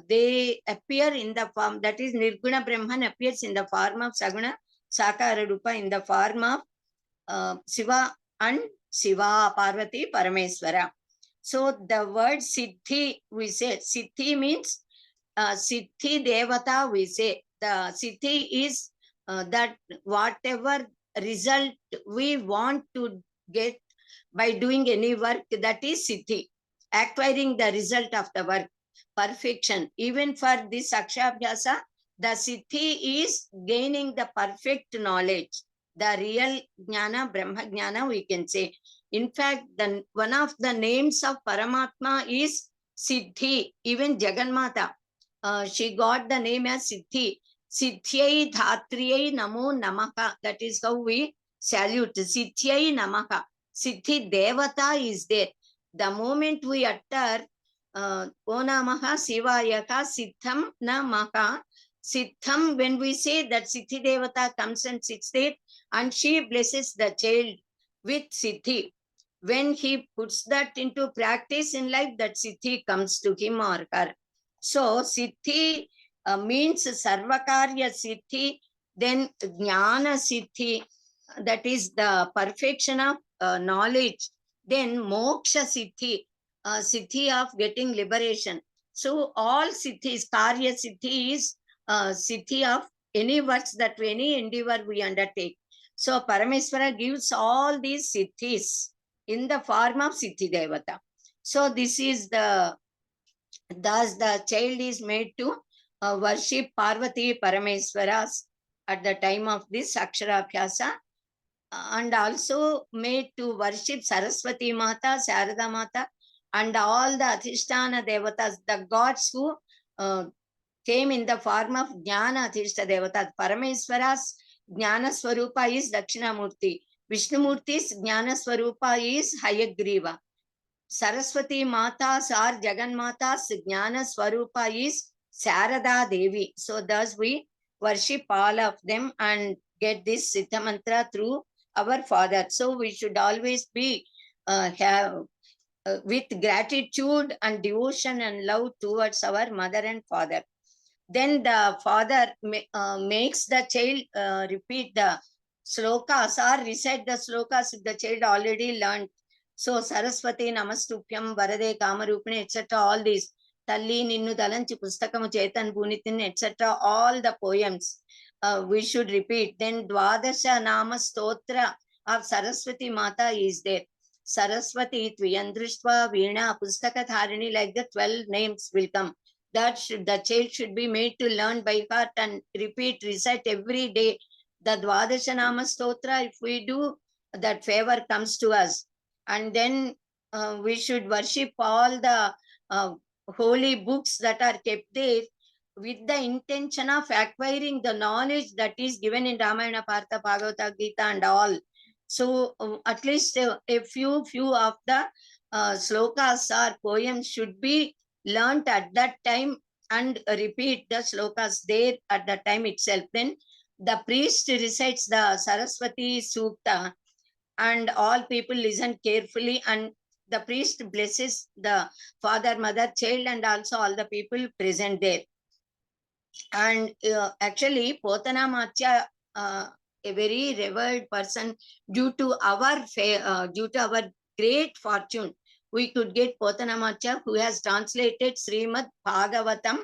They appear in the form, that is Nirguna Brahman appears in the form of Saguna Sakara Rupa, in the form of Shiva and Shiva, Parvati, Parameswara. So the word Siddhi, we say, Siddhi means Siddhi Devata, we say. The Siddhi is that whatever result we want to get by doing any work, that is Siddhi. Acquiring the result of the work, perfection. Even for this Akshabhyasa, the Siddhi is gaining the perfect knowledge. The real Jnana, Brahma Jnana, we can say. In fact, one of the names of Paramatma is Siddhi. Even Jagannatha, she got the name as Siddhi. Siddhyai Dhatriyai Namo Namaha. That is how we salute. Siddhyai Namaha. Siddhi Devata is there. The moment we utter O Namaha Shivayaka Siddham Namaha. Siddham, when we say that Siddhi Devata comes and sits there, and she blesses the child with Siddhi. when he puts that into practice in life, that siddhi comes to him or her. So siddhi means sarvakarya siddhi, then jnana siddhi, that is the perfection of knowledge, then moksha siddhi, siddhi of getting liberation. So all siddhis, karya siddhi is siddhi of any works that any endeavor we undertake. So Parameswara gives all these siddhis in the form of siddhi devata. So this is the, thus the child is made to worship Parvati Parameswaras at the time of this Aksharabhyasa, and also made to worship Saraswati Mata, Sarada Mata, and all the Adhisthana Devatas, the gods who came in the form of Jnana Adhishta Devatas. Parameswara's Jnana Swarupa is Dakshinamurti. Vishnumurti's Jnana Swarupa is Hayagriva. Saraswati Mata's or Jagan Mata's Jnana Swarupa is Sarada Devi. So thus we worship all of them and get this Siddha Mantra through our father. So we should always be with gratitude and devotion and love towards our mother and father. Then the father makes the child repeat the slokas or recite the slokas if the child already learned. So Saraswati Namastupyam Varade Kamarupini, etc. All these Talli Ninnu Talanchi Pustakamu Chetan Bunitin, etc. All the poems we should repeat. Then Dwadasha Nama Stotra of Saraswati Mata is there. Saraswati Tviyandrishva Veena Pustaka Dharini, like the 12 names will come. That the child should be made to learn by heart and repeat, recite every day. The Dwadasha Nama Stotra, if we do, that favor comes to us. And then we should worship all the holy books that are kept there with the intention of acquiring the knowledge that is given in Ramayana, Partha, Bhagavata, Gita and all. So at least a few of the slokas or poems should be learnt at that time and repeat the slokas there at the time itself. Then the priest recites the Saraswati Sukta and all people listen carefully, and the priest blesses the father, mother, child and also all the people present there. And actually Potana Macha, a very revered person, due to our great fortune, we could get Potana Macha, who has translated Srimad Bhagavatam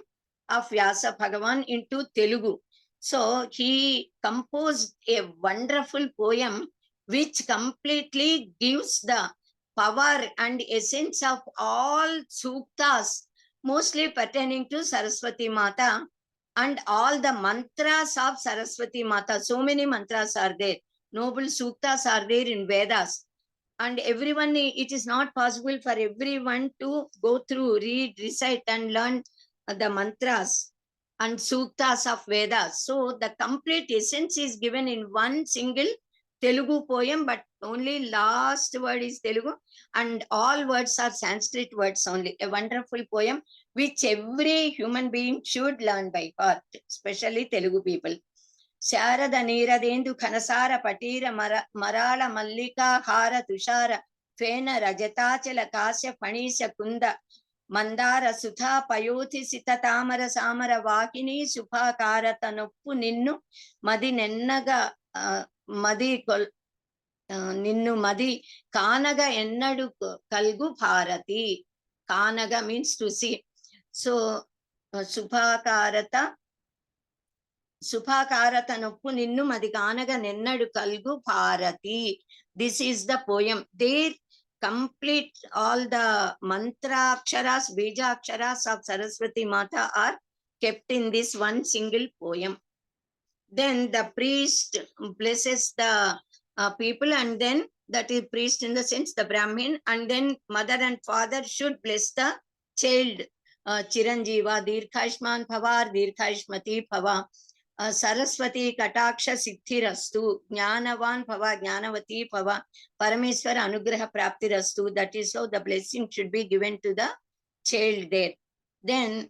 of Vyasa Bhagavan into Telugu. So he composed a wonderful poem which completely gives the power and essence of all suktas, mostly pertaining to Saraswati Mata, and all the mantras of Saraswati Mata. So many mantras are there. Noble suktas are there in Vedas. And everyone, it is not possible for everyone to go through, read, recite and learn the mantras and suktas of Vedas. So the complete essence is given in one single Telugu poem, but only last word is Telugu and all words are Sanskrit words only. A wonderful poem which every human being should learn by heart, especially Telugu people. Sharada Neeradendu Khanasara Patira Marala Mallika Hara Tushara Fena Rajatachala Kasya Panisha Kunda Mandara Sutha Payoti Sita Tamara Samara Vakini Supha Karata Noppu Ninnu Madi Nennaga Madi Ninnu Madi Kanaga Ennadu Kalgu Bharati. Kanaga means to see. So Suphakarata Noppu Ninnu Madi Kanaga Nennadu Kalgu Bharati. This is the poem. There complete all the mantra aksharas, bija aksharas of Saraswati Mata are kept in this one single poem. Then the priest blesses the people, and then that is priest in the sense the Brahmin, and then mother and father should bless the child. Chiranjiva Dirghashman Bhava Dirghashmati Bhava Saraswati Kataksha Siddhirastu Jnanavan Bhava Jnanavati Bhava Parameswara Anugraha Praptirastu. That is how the blessing should be given to the child there. Then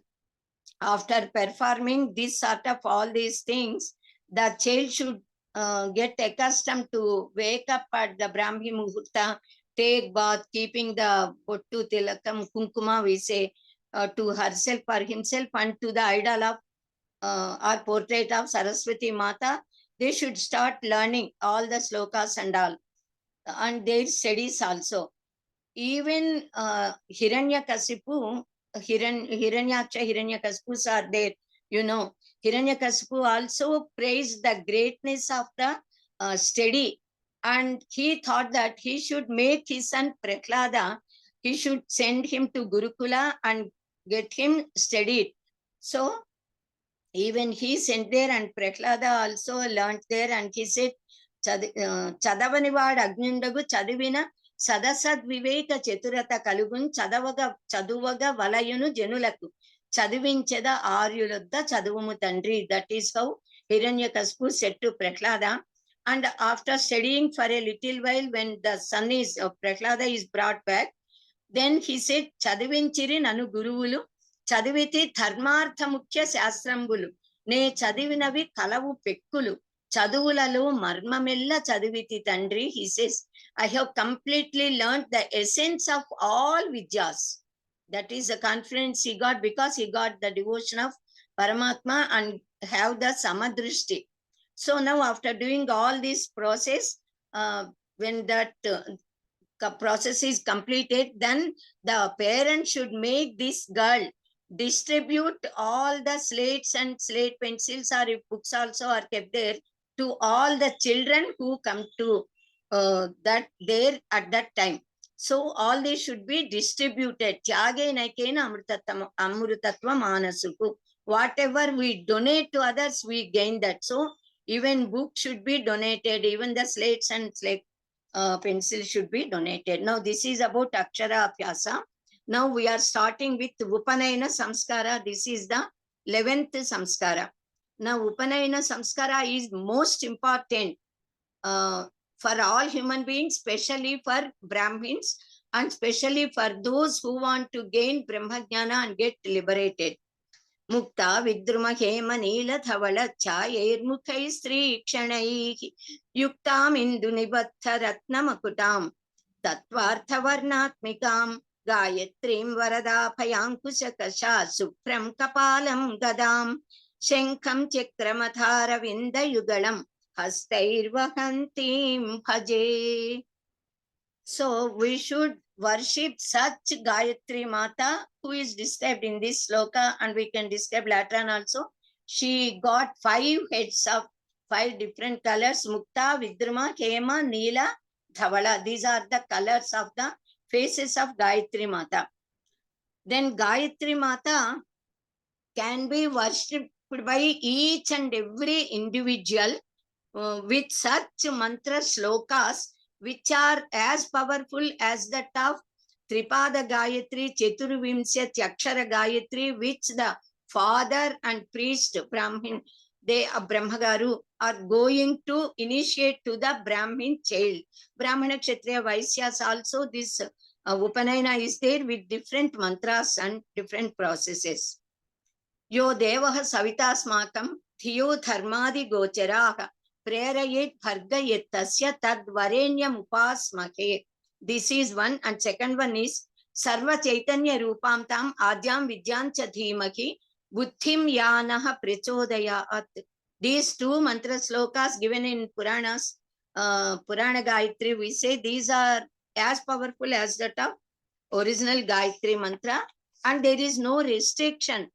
after performing this sort of all these things, the child should get accustomed to wake up at the Brahmi Muhurta take bath, keeping the bottu tilakam, kunkuma, we say, to herself or himself, and to the idol of or portrait of Saraswati Mata, they should start learning all the slokas and all, and their studies also. Even Hiranyakasipu, Hiranyaksha, Hiranyakasipus are there, you know. Hiranyakasipu also praised the greatness of the study, and he thought that he should make his son Prahlada, he should send him to Gurukula and get him studied. So even he sent there, and Prahlada also learnt there, and he said, Chadavanivad Agnundagu Chadivina Sadasad Viveka Cheturata Kalugun Chaduvaga Valayunu Jenulaku Chadivincheda Aryuludda Chaduvumu Tandri. That is how Hiranyakasipu said to Prahlada. And after studying for a little while, when the son is Prahlada is brought back, then he said, Chadivinchiri Nanu Guruvulu Chadiviti Dharmartha Mukhya Shastrambulu Ne Chadivinavi Kalavu Pekkulu Chaduvulalo Marmamella Chadiviti Tandri. He says, I have completely learned the essence of all Vidyas. That is the confidence he got, because he got the devotion of Paramatma and have the Samadrishti. So now, after doing all this process, when that process is completed, then the parent should make this girl distribute all the slates and slate pencils, or if books also are kept there, to all the children who come to that there at that time. So all these should be distributed. Tyage naikena amrutatva manasuku. Whatever we donate to others, we gain that. So even books should be donated, even the slates and slate pencil should be donated. Now this is about Akshara Abhyasa. Now we are starting with Upanayana Samskara. This is the 11th Samskara. Now Upanayana Samskara is most important for all human beings, especially for Brahmins, and especially for those who want to gain Brahmajnana and get liberated. Mukta Vidruma Hema Nila Thavala Chayair Mukhai Sri Kshanai Yuktam Indunibatha Ratnamakutam Tatvartha Varnatmikam Gayatrim Varada Payankusakasha Supram Kapalam Gadam Shankam Chakramathara Vinda Yugalam Hastair Vahantim Bhaje. So we should worship such Gayatri Mata, who is described in this sloka, and we can describe later on also. She got 5 heads of 5 different colors: Mukta, Vidruma, Hema, Neela, Dhavala. These are the colors of the faces of Gayatri Mata. Then Gayatri Mata can be worshipped by each and every individual with such mantra slokas, which are as powerful as that of Tripada Gayatri, Chaturvimsyat Yakshara Gayatri, which the father and priest, Brahmin, they are Brahmagaru, are going to initiate to the Brahmin child. Brahmana, Kshatriya, Vaisyas also, this Upanayana is there with different mantras and different processes. Yo Devaha Savitasmakam, Thiyo Dharmadi Gocharaha, Prerayet Bhargayet Tasya Tad Varenyam Upasmake. This is one, and second one is Sarva Chaitanya Rupam Tam Adyam Vidyancha Dhimaki Buddhim Yanaha Prachodayat. These 2 mantra slokas given in Puranas, Purana Gayatri, we say these are as powerful as that of original Gayatri mantra, and there is no restriction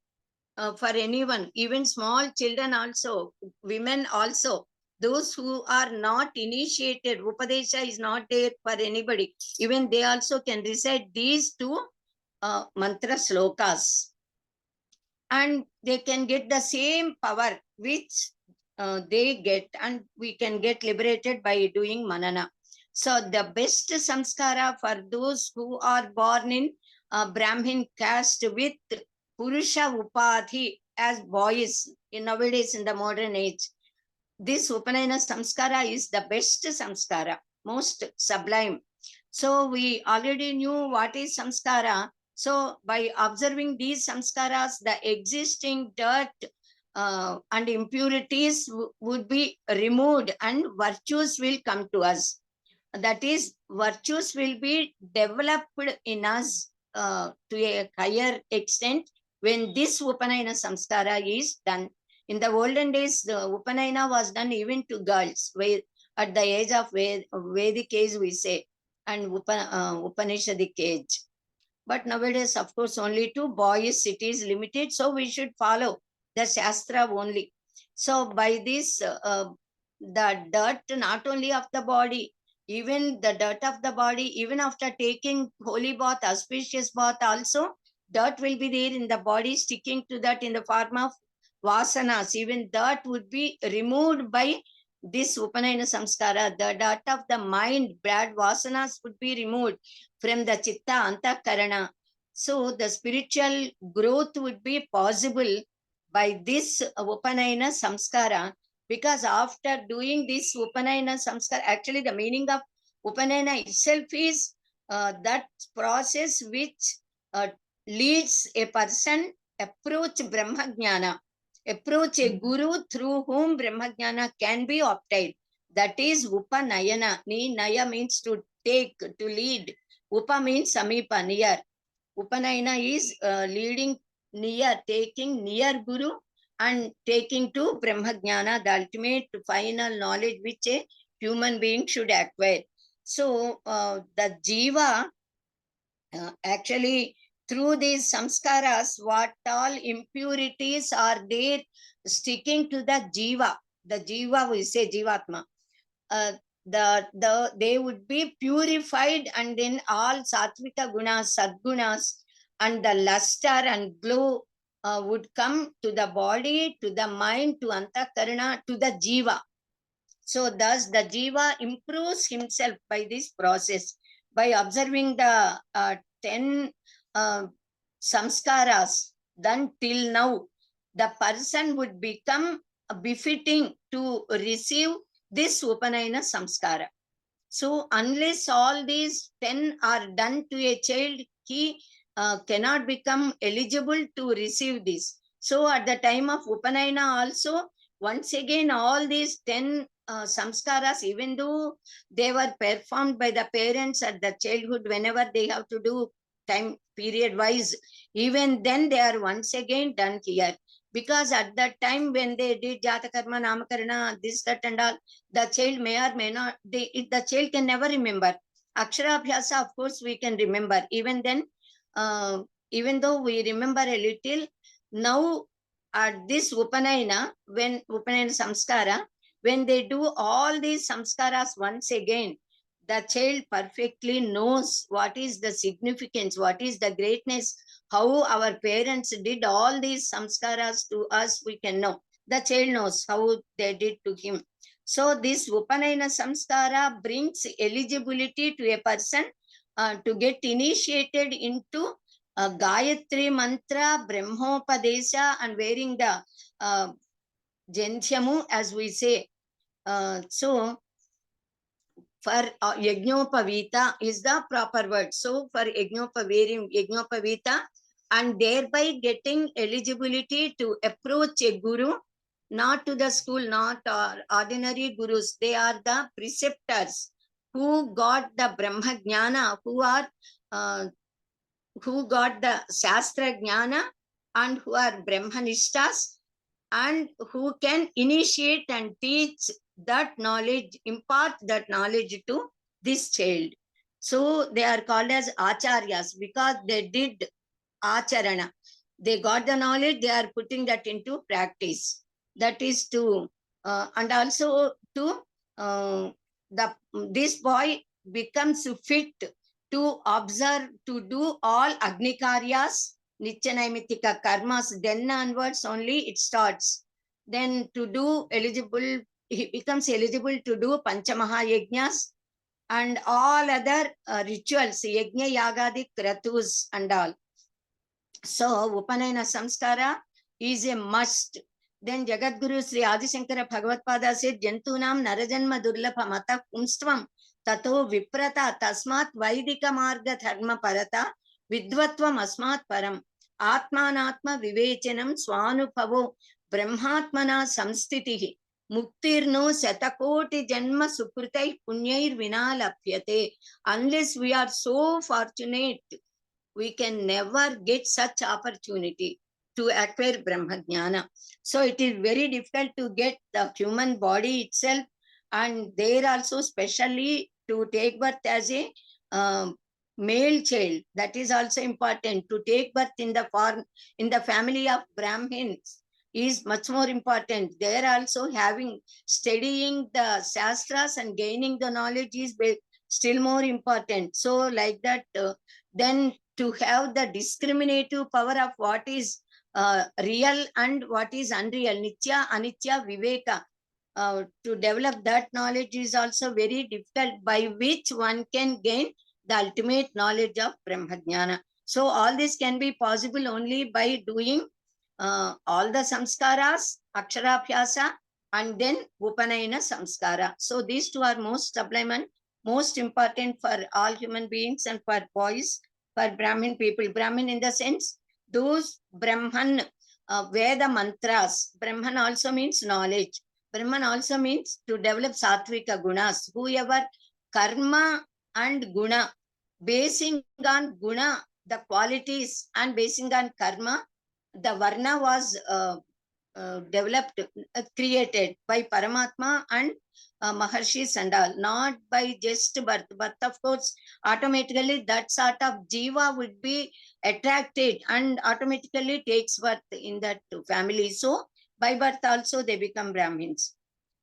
for anyone, even small children also, women also. Those who are not initiated, Upadesha is not there for anybody. Even they also can recite these 2 mantra slokas. And they can get the same power which they get, and we can get liberated by doing manana. So the best samskara for those who are born in Brahmin caste with Purusha Upadhi as boys nowadays in the modern age. This Upanayana Samskara is the best Samskara, most sublime. So we already knew what is Samskara. So by observing these Samskaras, the existing dirt and impurities would be removed, and virtues will come to us. that is, virtues will be developed in us to a higher extent when this Upanayana Samskara is done. In the olden days, the Upanayana was done even to girls, where at the age of Vedic age, we say, and Upanishadic age. But nowadays, of course, only to boys it is limited, so we should follow the Shastra only. So by this, the dirt not only of the body, even the dirt of the body, even after taking holy bath, auspicious bath also, dirt will be there in the body, sticking to that in the form of vasanas. Even that would be removed by this Upanayana Samskara. The dirt of the mind, bad vasanas would be removed from the chitta antakarana. So the spiritual growth would be possible by this Upanayana Samskara, because after doing this Upanayana Samskara, actually the meaning of Upanayana itself is that process which leads a person approach Brahmajnana, approach a guru through whom Brahmajnana can be obtained. That is Upanayana. Naya means to take, to lead. Upa means Samipa, near. Upanayana is leading near, taking near Guru and taking to Brahmajnana, the ultimate final knowledge which a human being should acquire. So the Jiva, actually through these samskaras, what all impurities are there sticking to the Jiva we say Jivatma, they would be purified, and then all sattvika gunas, sadgunas, and the luster and glow would come to the body, to the mind, to antakarana, to the Jiva. So thus the Jiva improves himself by this process, by observing the 10 samskaras done till now. The person would become befitting to receive this Upanayana Samskara. So unless all these 10 are done to a child, he cannot become eligible to receive this. So at the time of Upanayana also, once again, all these 10 samskaras, even though they were performed by the parents at the childhood, whenever they have to do time period wise, even then they are once again done here. Because at that time when they did Jatakarma, Namakarana, this, that and all, the child may or may not, the child can never remember. Aksharabhyasa, of course, we can remember. Even then, even though we remember a little, now at this Upanayana, when Upanayana Samskara, when they do all these samskaras once again, the child perfectly knows what is the significance, what is the greatness, how our parents did all these samskaras to us, we can know. The child knows how they did to him. So this Upanayana Samskara brings eligibility to a person to get initiated into Gayatri Mantra, Brahmopadesha, and wearing the Jentyamu, as we say. So for Yajnopavita is the proper word. So for Yajnopavita, and thereby getting eligibility to approach a guru, not to the school, not ordinary gurus. They are the preceptors who got the Brahma Jnana, who got the Shastra Jnana, and who are Brahmanishtas, and who can initiate and teach that knowledge, impart that knowledge to this child. So they are called as acharyas because they did acharana. They got the knowledge, they are putting that into practice. That is to, and also to, this boy becomes fit to observe, to do all Agnikaryas, Nityanaimittika karmas, then onwards only it starts. Then to do eligible, he becomes eligible to do Panchamaha Yajnas and all other rituals, Yajna Yagadi Kratus and all. So Upanayana Samskara is a must. Then Jagadguru Sri Adishankara Bhagavatpada said, Jantunam Narajanma Durlabha Mata Kumstvam Tato Viprata Tasmat Vaidika Marga Dharma Parata Vidvatvam Asmat Param Atmanatma Vivechanam Swanupavo Brahmatmana Samstitihi Muktirno satakoti janma sukritai punyair vina lapyate. Unless we are so fortunate, we can never get such opportunity to acquire Brahma Jnana. So it is very difficult to get the human body itself, and there also specially to take birth as a male child. That is also important. To take birth in the form in the family of Brahmins is much more important. They are also having studying the shastras and gaining the knowledge is still more important. So like that, then to have the discriminative power of what is real and what is unreal, nitya, anitya, viveka, to develop that knowledge is also very difficult, by which one can gain the ultimate knowledge of Brahma Jnana. So all this can be possible only by doing all the samskaras, aksharabhyasa, and then upanayana samskara. So these two are most sublime and most important for all human beings and for boys, for Brahmin people. Brahmin in the sense, those Brahman Veda mantras. Brahman also means knowledge. Brahman also means to develop sattvika gunas. Whoever karma and guna, basing on guna, the qualities, and basing on karma, the varna was developed, created by Paramatma and Maharshis and all, not by just birth. Birth, of course, automatically that sort of jiva would be attracted and automatically takes birth in that family. So by birth also they become Brahmins,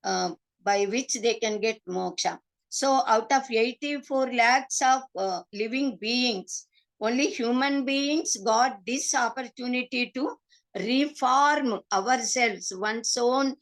by which they can get moksha. So out of 84 lakhs of living beings, only human beings got this opportunity to reform ourselves, one's own,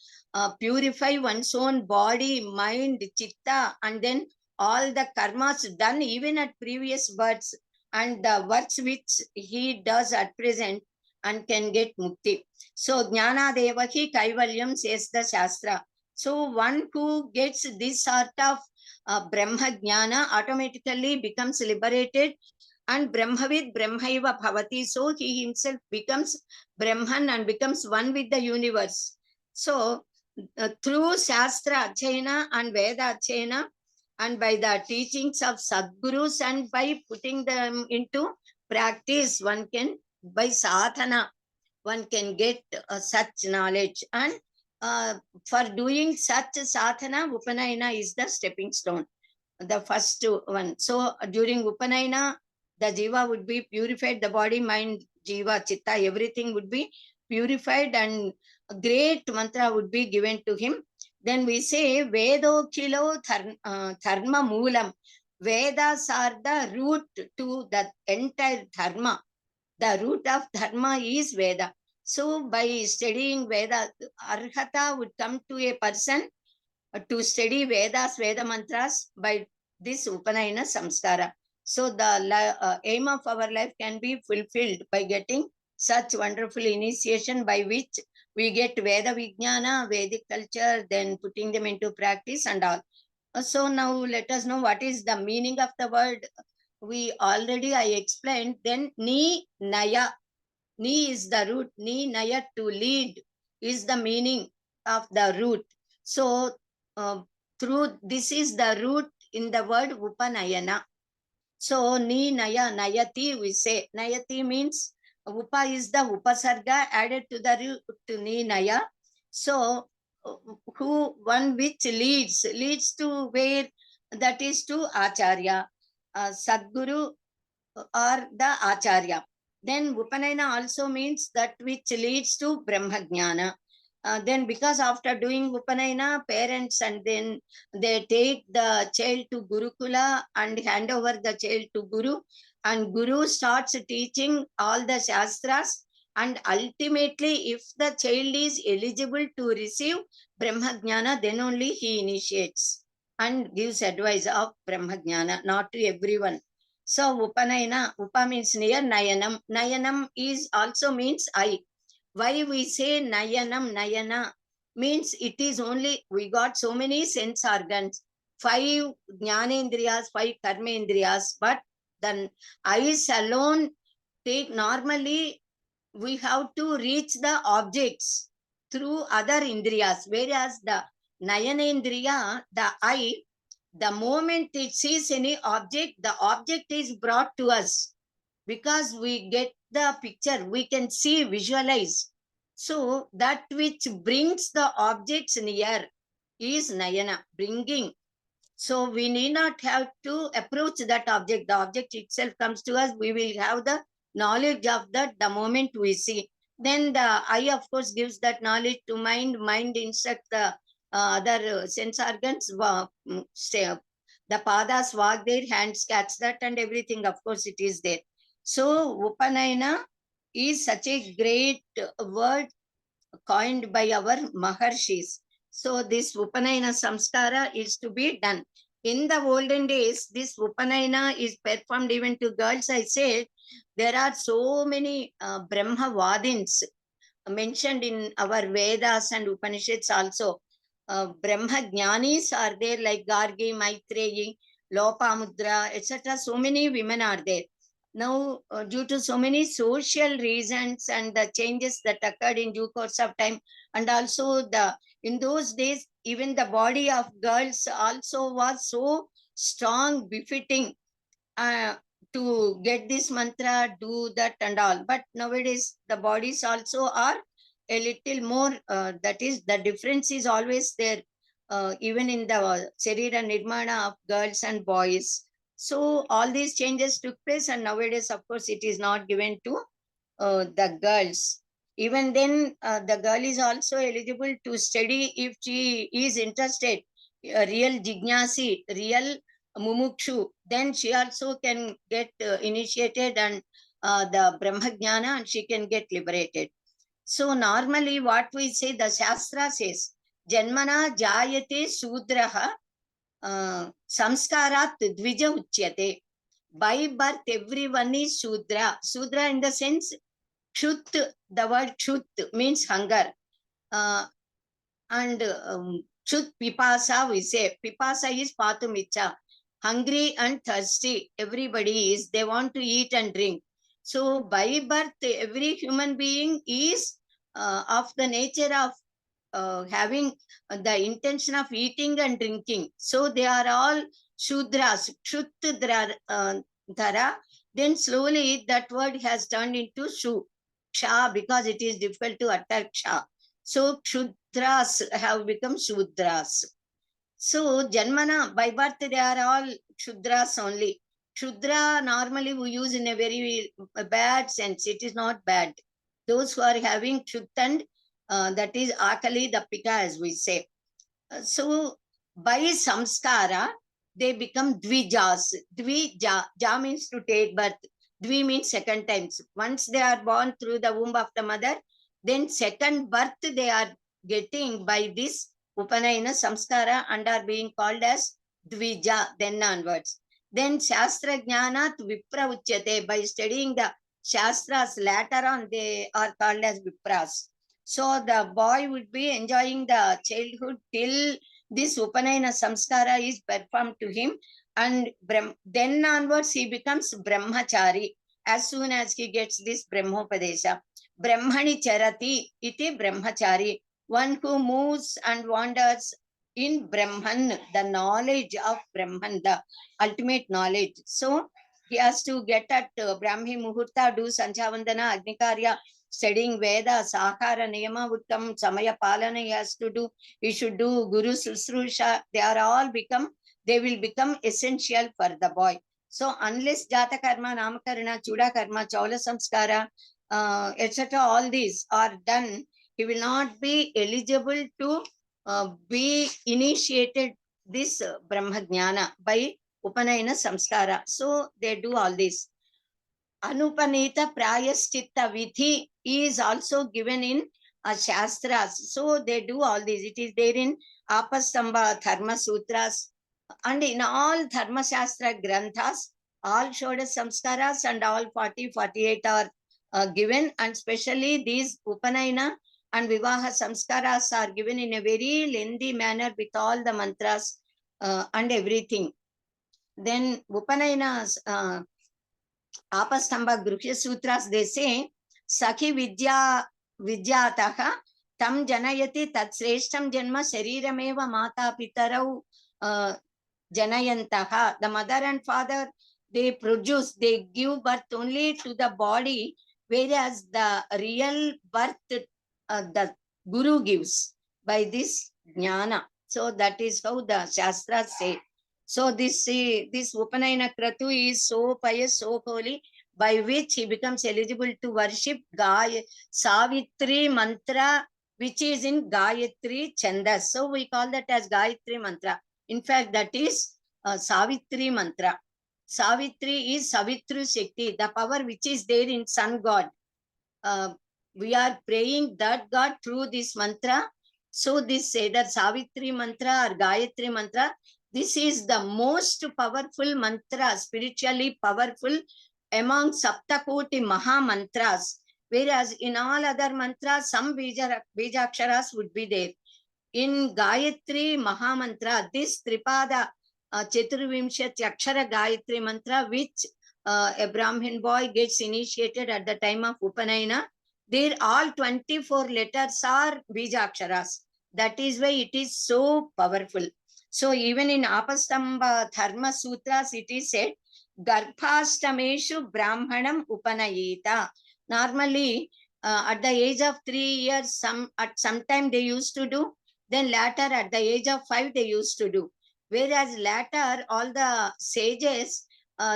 purify one's own body, mind, chitta, and then all the karmas done even at previous births and the works which he does at present, and can get mukti. So jnana devahi kaivalyam, says the Shastra. So one who gets this sort of Brahma Jnana automatically becomes liberated, and Brahmavid Brahmaiva Bhavati. So he himself becomes Brahman and becomes one with the universe. So through Shastra Achayana and Veda Achayana, and by the teachings of Sadgurus and by putting them into practice, one can, by sadhana, one can get such knowledge. And for doing such sadhana, Upanayana is the stepping stone, the first one. So during Upanayana, the jiva would be purified, the body, mind, jiva, chitta, everything would be purified, and a great mantra would be given to him. Then we say Vedo kilo dharma moolam. Vedas are the root to the entire dharma. The root of dharma is Veda. So by studying Veda, arhata would come to a person to study Vedas, Veda mantras by this Upanayana samskara. So the aim of our life can be fulfilled by getting such wonderful initiation, by which we get Veda Vijnana, Vedic culture, then putting them into practice and all. So now let us know what is the meaning of the word. I explained. Then ni naya. Ni is the root. Ni naya, to lead, is the meaning of the root. So through this is the root in the word Upanayana. So ni naya, nayati we say. Nayati means upa is the upasarga added to the root to ni naya. So who one which leads to where, that is to Acharya, Sadguru or the Acharya. Then Upanayana also means that which leads to Brahma Jnana. Then because after doing Upanayana, parents and then they take the child to Gurukula and hand over the child to Guru, and Guru starts teaching all the Shastras, and ultimately if the child is eligible to receive Brahma Jnana, then only he initiates and gives advice of Brahma Jnana, not to everyone. So Upanayana, Upa means near, Nayanam. Nayanam is also means eye. Why we say Nayanam, Nayana means it is only, we got so many sense organs, 5 Jnanendriyas, 5 Karmendriyas, but the eyes alone take, normally we have to reach the objects through other Indriyas, whereas the Nayanendriya, the eye, the moment it sees any object, the object is brought to us because we get the picture, we can see, visualize. So that which brings the objects near is Nayana, bringing. So we need not have to approach that object. The object itself comes to us. We will have the knowledge of that the moment we see. Then the eye, of course, gives that knowledge to mind. Mind instructs the other sense organs. The padas walk there, hands catch that, and everything, of course, it is there. So Upanayana is such a great word coined by our Maharshis. So this Upanayana Samskara is to be done. In the olden days, this Upanayana is performed even to girls. I said there are so many Brahma Vadins mentioned in our Vedas and Upanishads also. Brahma Jnanis are there like Gargi, Maitreyi, Lopamudra, etc. So many women are there. Now, due to so many social reasons and the changes that occurred in due course of time, and also in those days, even the body of girls also was so strong, befitting to get this mantra, do that and all. But nowadays, the bodies also are a little more, that is, the difference is always there, even in the Sharira Nirmana of girls and boys. So all these changes took place, and nowadays, of course, it is not given to the girls. Even then, the girl is also eligible to study if she is interested, real jignasi, real mumukshu, then she also can get initiated and the Brahma Jnana, and she can get liberated. So normally what we say, the Shastra says, Janmana jayate sudraha samskarat dvija uchyate. By birth, everyone is Shudra. Shudra in the sense, Kshut, the word Kshut means hunger. And Kshut Pipasa, we say. Pipasa is Patumicha. Hungry and thirsty, everybody is. They want to eat and drink. So by birth, every human being is of the nature of having the intention of eating and drinking. So they are all Shudras, Kshut Dhara. Then slowly that word has turned into Shu, Ksha, because it is difficult to utter Ksha. So Kshudras have become Shudras. So Janmana, by birth, they are all Shudras only. Shudra normally we use in a very bad sense. It is not bad. Those who are having Kshut and that is Akali, the Pika, as we say. So by Samskara, they become Dvijas. Dvija, Ja means to take birth. Dvi means second times. Once they are born through the womb of the mother, then second birth they are getting by this Upanayana Samskara and are being called as Dvija then onwards. Then Shastra Jnanat Vipra Uchyate. By studying the Shastras later on, they are called as Vipras. So the boy would be enjoying the childhood till this Upanayana Samskara is performed to him, and then onwards he becomes Brahmachari as soon as he gets this Brahmopadesha. Brahmani Charati iti Brahmachari, one who moves and wanders in Brahman, the knowledge of Brahman, the ultimate knowledge. So he has to get at Brahmi Muhurta, do Sanchavandana, Agnikarya, studying Veda, Sakara, Niyama, Uttam, Samaya Palana he has to do. He should do Guru Susrusha. They will become essential for the boy. So unless Jata Karma, Namakarana, Chuda Karma, Chaula Samskara, etc., all these are done, he will not be eligible to be initiated this Brahma Jnana by Upanayana Samskara. So they do all this. Anupanita Prayaschitta Vidhi is also given in Shastras. So they do all this. It is there in Apastamba Dharma Sutras and in all Dharma Shastra Granthas. All Shodasa Samskaras and all 40, 48 are given, and especially these Upanayana and Vivaha Samskaras are given in a very lengthy manner with all the mantras and everything. Then Upanayana's Apastamba Gruhya Sutras, they say, Sakhi Vidyataha tam janayati tat sreshtam janma sharirame mata pitarau janayantaha. The mother and father, they produce, they give birth only to the body, whereas the real birth the guru gives by this jnana. So that is how the Shastras say. So this Upanayana Kratu is so pious, so holy, by which he becomes eligible to worship Savitri mantra, which is in Gayatri Chandas. So we call that as Gayatri mantra. In fact, that is Savitri mantra. Savitri is Savitru Shakti, the power which is there in Sun God. We are praying that God through this mantra. So this either Savitri mantra or Gayatri mantra, this is the most powerful mantra, spiritually powerful among Saptakoti Maha mantras. Whereas in all other mantras, some Bijaksharas would be there. In Gayatri Maha mantra, this Tripada Chaturvimshat Akshara Gayatri mantra, which a Brahmin boy gets initiated at the time of Upanayana, there all 24 letters are Bijaksharas. That is why it is so powerful. So even in Apastamba Dharma Sutras, it is said, Garbhastameshu Brahmanam Upanayita. Normally, at the age of 3 years, at some time they used to do. Then later, at the age of 5, they used to do. Whereas later, all the sages,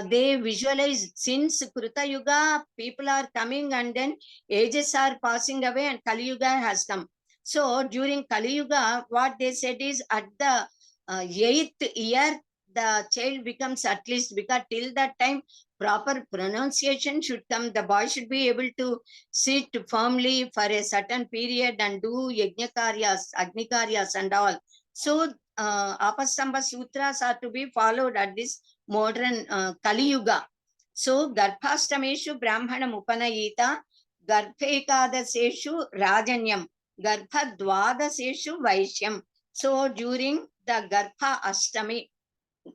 they visualize, since Kruta Yuga, people are coming and then ages are passing away and Kali Yuga has come. So during Kali Yuga, what they said is at the 8th year, the child becomes, at least, because till that time, proper pronunciation should come. The boy should be able to sit firmly for a certain period and do yajnakaryas, agnikaryas and all. So Apastamba Sutras are to be followed at this modern Kali Yuga. So Garbhastameshu Brahmanam Upanayita, Garbhekadaseshu Rajanyam, Garbhadvadaseshu Vaishyam. So during the Garbha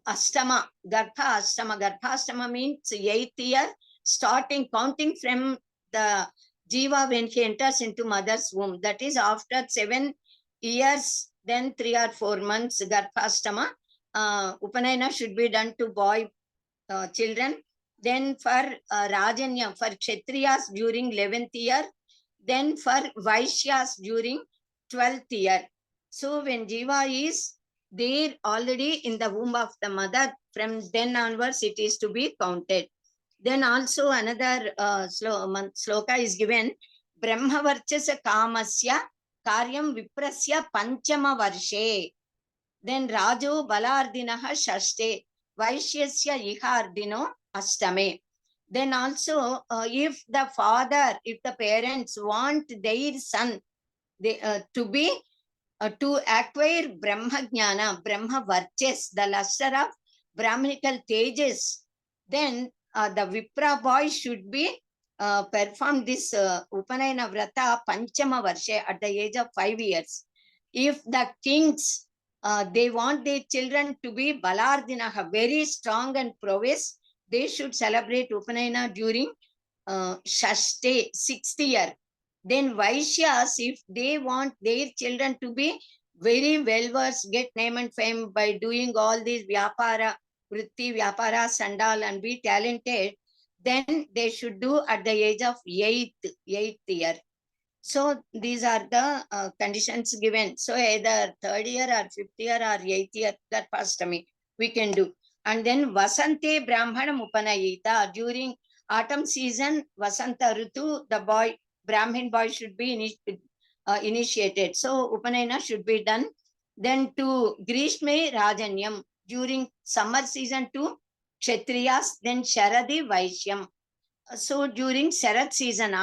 Astama, Garbhastama means 8th year, starting counting from the Jiva when he enters into mother's womb. That is after 7 years, then 3 or 4 months, Garbhastama. Upanayana should be done to boy children. Then for Rajanya, for Kshatriyas during 11th year. Then for Vaishyas during 12th year. So when Jiva is there already in the womb of the mother, from then onwards it is to be counted. Then also another sloka is given, Brahmavarchasa Kamasya Karyam Viprasya Panchama Varshe. Then Rajo Balardinaha Shashte Vaishyasya Ihardino Astame. Then also if the father, if the parents want their son to be to acquire Brahma Jnana, Brahma Varches, the luster of Brahminical Tejas, then the Vipra boy should be perform this Upanayana Vrata Panchama Varshe at the age of 5 years. If the kings, they want their children to be Balardinaha, very strong and prowess, they should celebrate Upanayana during Shashte, 6th year. Then Vaishyas, if they want their children to be very well-versed, get name and fame by doing all these Vyapara, Vritti, Vyapara, Sandal, and be talented, then they should do at the age of 8th year. So these are the conditions given. So either 3rd year or 5th year or 8th year, that Pastami we can do. And then Vasante Brahmanam Upanayita, during autumn season, Vasanta Ritu, the boy, Brahmin boy should be initiated. So Upanayana should be done. Then to Grishme Rajanyam, during summer season to Kshatriyas, then Sharadi Vaishyam. So during Sharat season,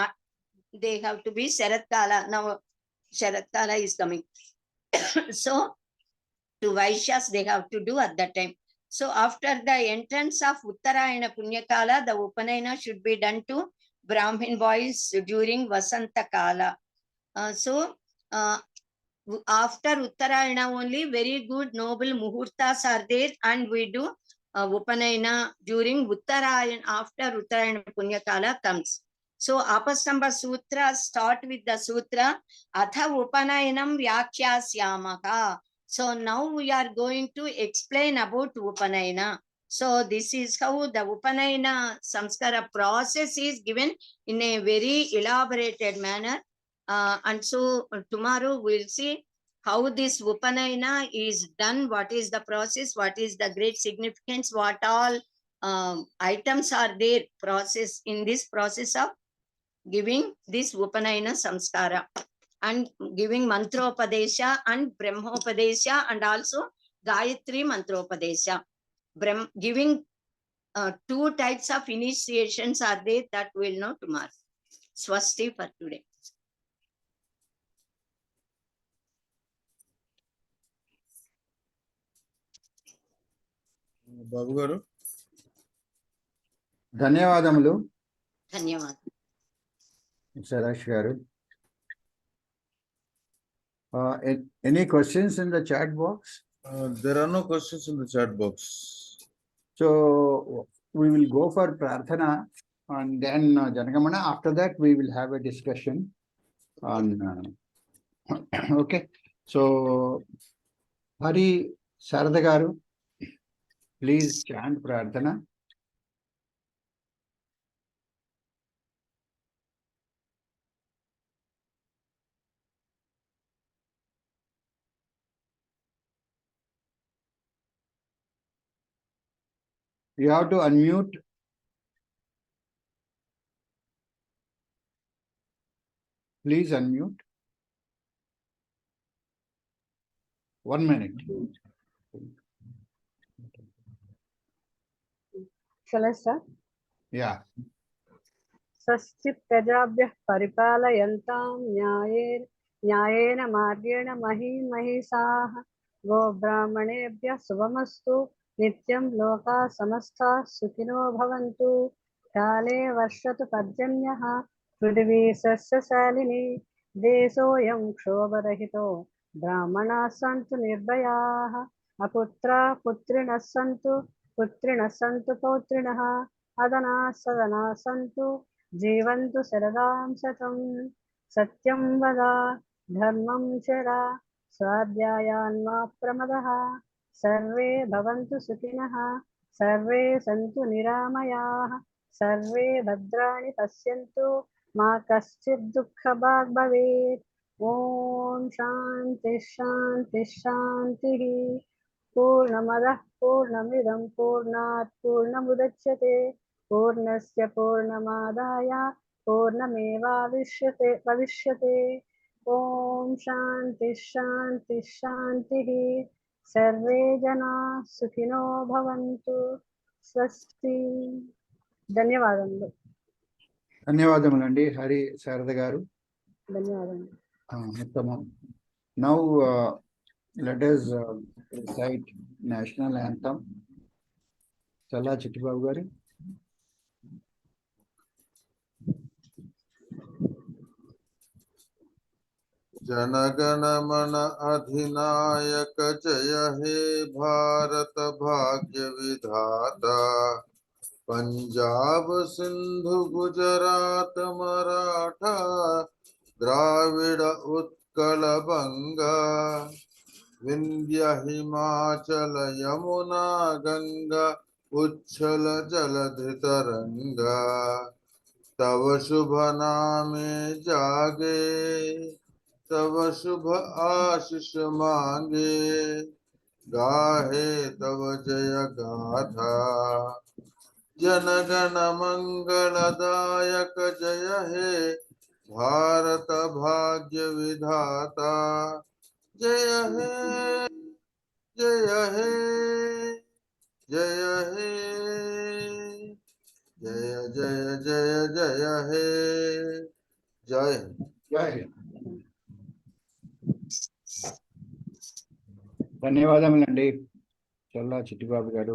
they have to be Sharat Kala. Now Sharat Kala is coming. So to Vaishyas, they have to do at that time. So after the entrance of Uttarayana Punyakala, the Upanayana should be done to Brahmin boys during Vasanta Kala. So after Uttarayana only, very good noble Muhurtas are there, and we do Upanayana during Uttarayana, after Uttarayana Punyakala comes. So Apastamba Sutra start with the Sutra Atha Upanayanam Vyakhyasyamakha. So now we are going to explain about Upanayana. So this is how the Upanayana Samskara process is given in a very elaborated manner. And so tomorrow we'll see how this Upanayana is done, what is the process, what is the great significance, what all items are there process in this process of giving this Upanayana Samskara, and giving Mantropadesha and Brahmopadesha, and also Gayatri Mantropadesha. Giving 2 types of initiations are there that we'll know tomorrow. Swasti for today.
బాబు గారు,
ధన్యవాదములు
ధన్యవాదాలు.
Sarash garu. Any questions in the chat box?
There are no questions in the chat box.
So we will go for Prarthana and then Janagamana. After that, we will have a discussion on. Okay. So Hari Sarada garu, please chant Prarthana. You have to unmute. Please unmute. 1 minute.
Shall I start?
Yeah.
स्वस्ति प्रजाभ्यः परिपालयन्तां न्यायेन मार्गेण महिषाः गोब्राह्मणेभ्यः शुभमस्तु नित्यं लोकाः समस्ताः सुखिनो भवन्तु काले वर्षतु पर्जन्यः पृथिवी सस्यशालिनी देशोऽयं क्षोभरहितो ब्राह्मणाः सन्तु निर्भयाः अपुत्राः पुत्रिणः सन्तु पौत्रिणः अदनाः सदनाः सन्तु जीवन्तु शरदां शतं सत्यं वद धर्मं चर स्वाध्यायान्मा प्रमदः सर्वे भवन्तु सुखिनः सर्वे सन्तु निरामयाः सर्वे भद्राणि पश्यन्तु मा कश्चित् दुःखभाग् भवेत् ॐ शान्ति शान्ति शान्तिः पूर्णमदः पूर्णमिदं पूर्णात् पूर्णमुदच्यते पूर्णस्य पूर्णमादाय पूर्णमेवावशिष्यते ॐ शान्ति शान्ति शान्तिः सर्वे जनाः सुखिनो भवन्तु स्वस्ति ధన్యవాదములు
ధన్యవాదములండి హరి శారద గారు.
ధన్యవాదములు.
ఉత్తమం. Now let us recite national anthem. Chala Chittibabu garu.
जनगण मन अधिनायक जय हे भारत भाग्य विधाता पंजाब सिंधु गुजरात मराठा द्राविड़ उत्कल बंगा विंध्य हिमाचल यमुना गंगा उच्छल जलधि तरंगा तव शुभ नामे जागे तव शुभ आशीष मांगे गाहे तव जय गाथा जनगण मंगलदायक जय हे भारत भाग्य विधाता जय हे जय हे जय हे जय जय जय जय हे जय
జై. ధన్యవాదములండి చల్లా చిట్టిబాబు గారు.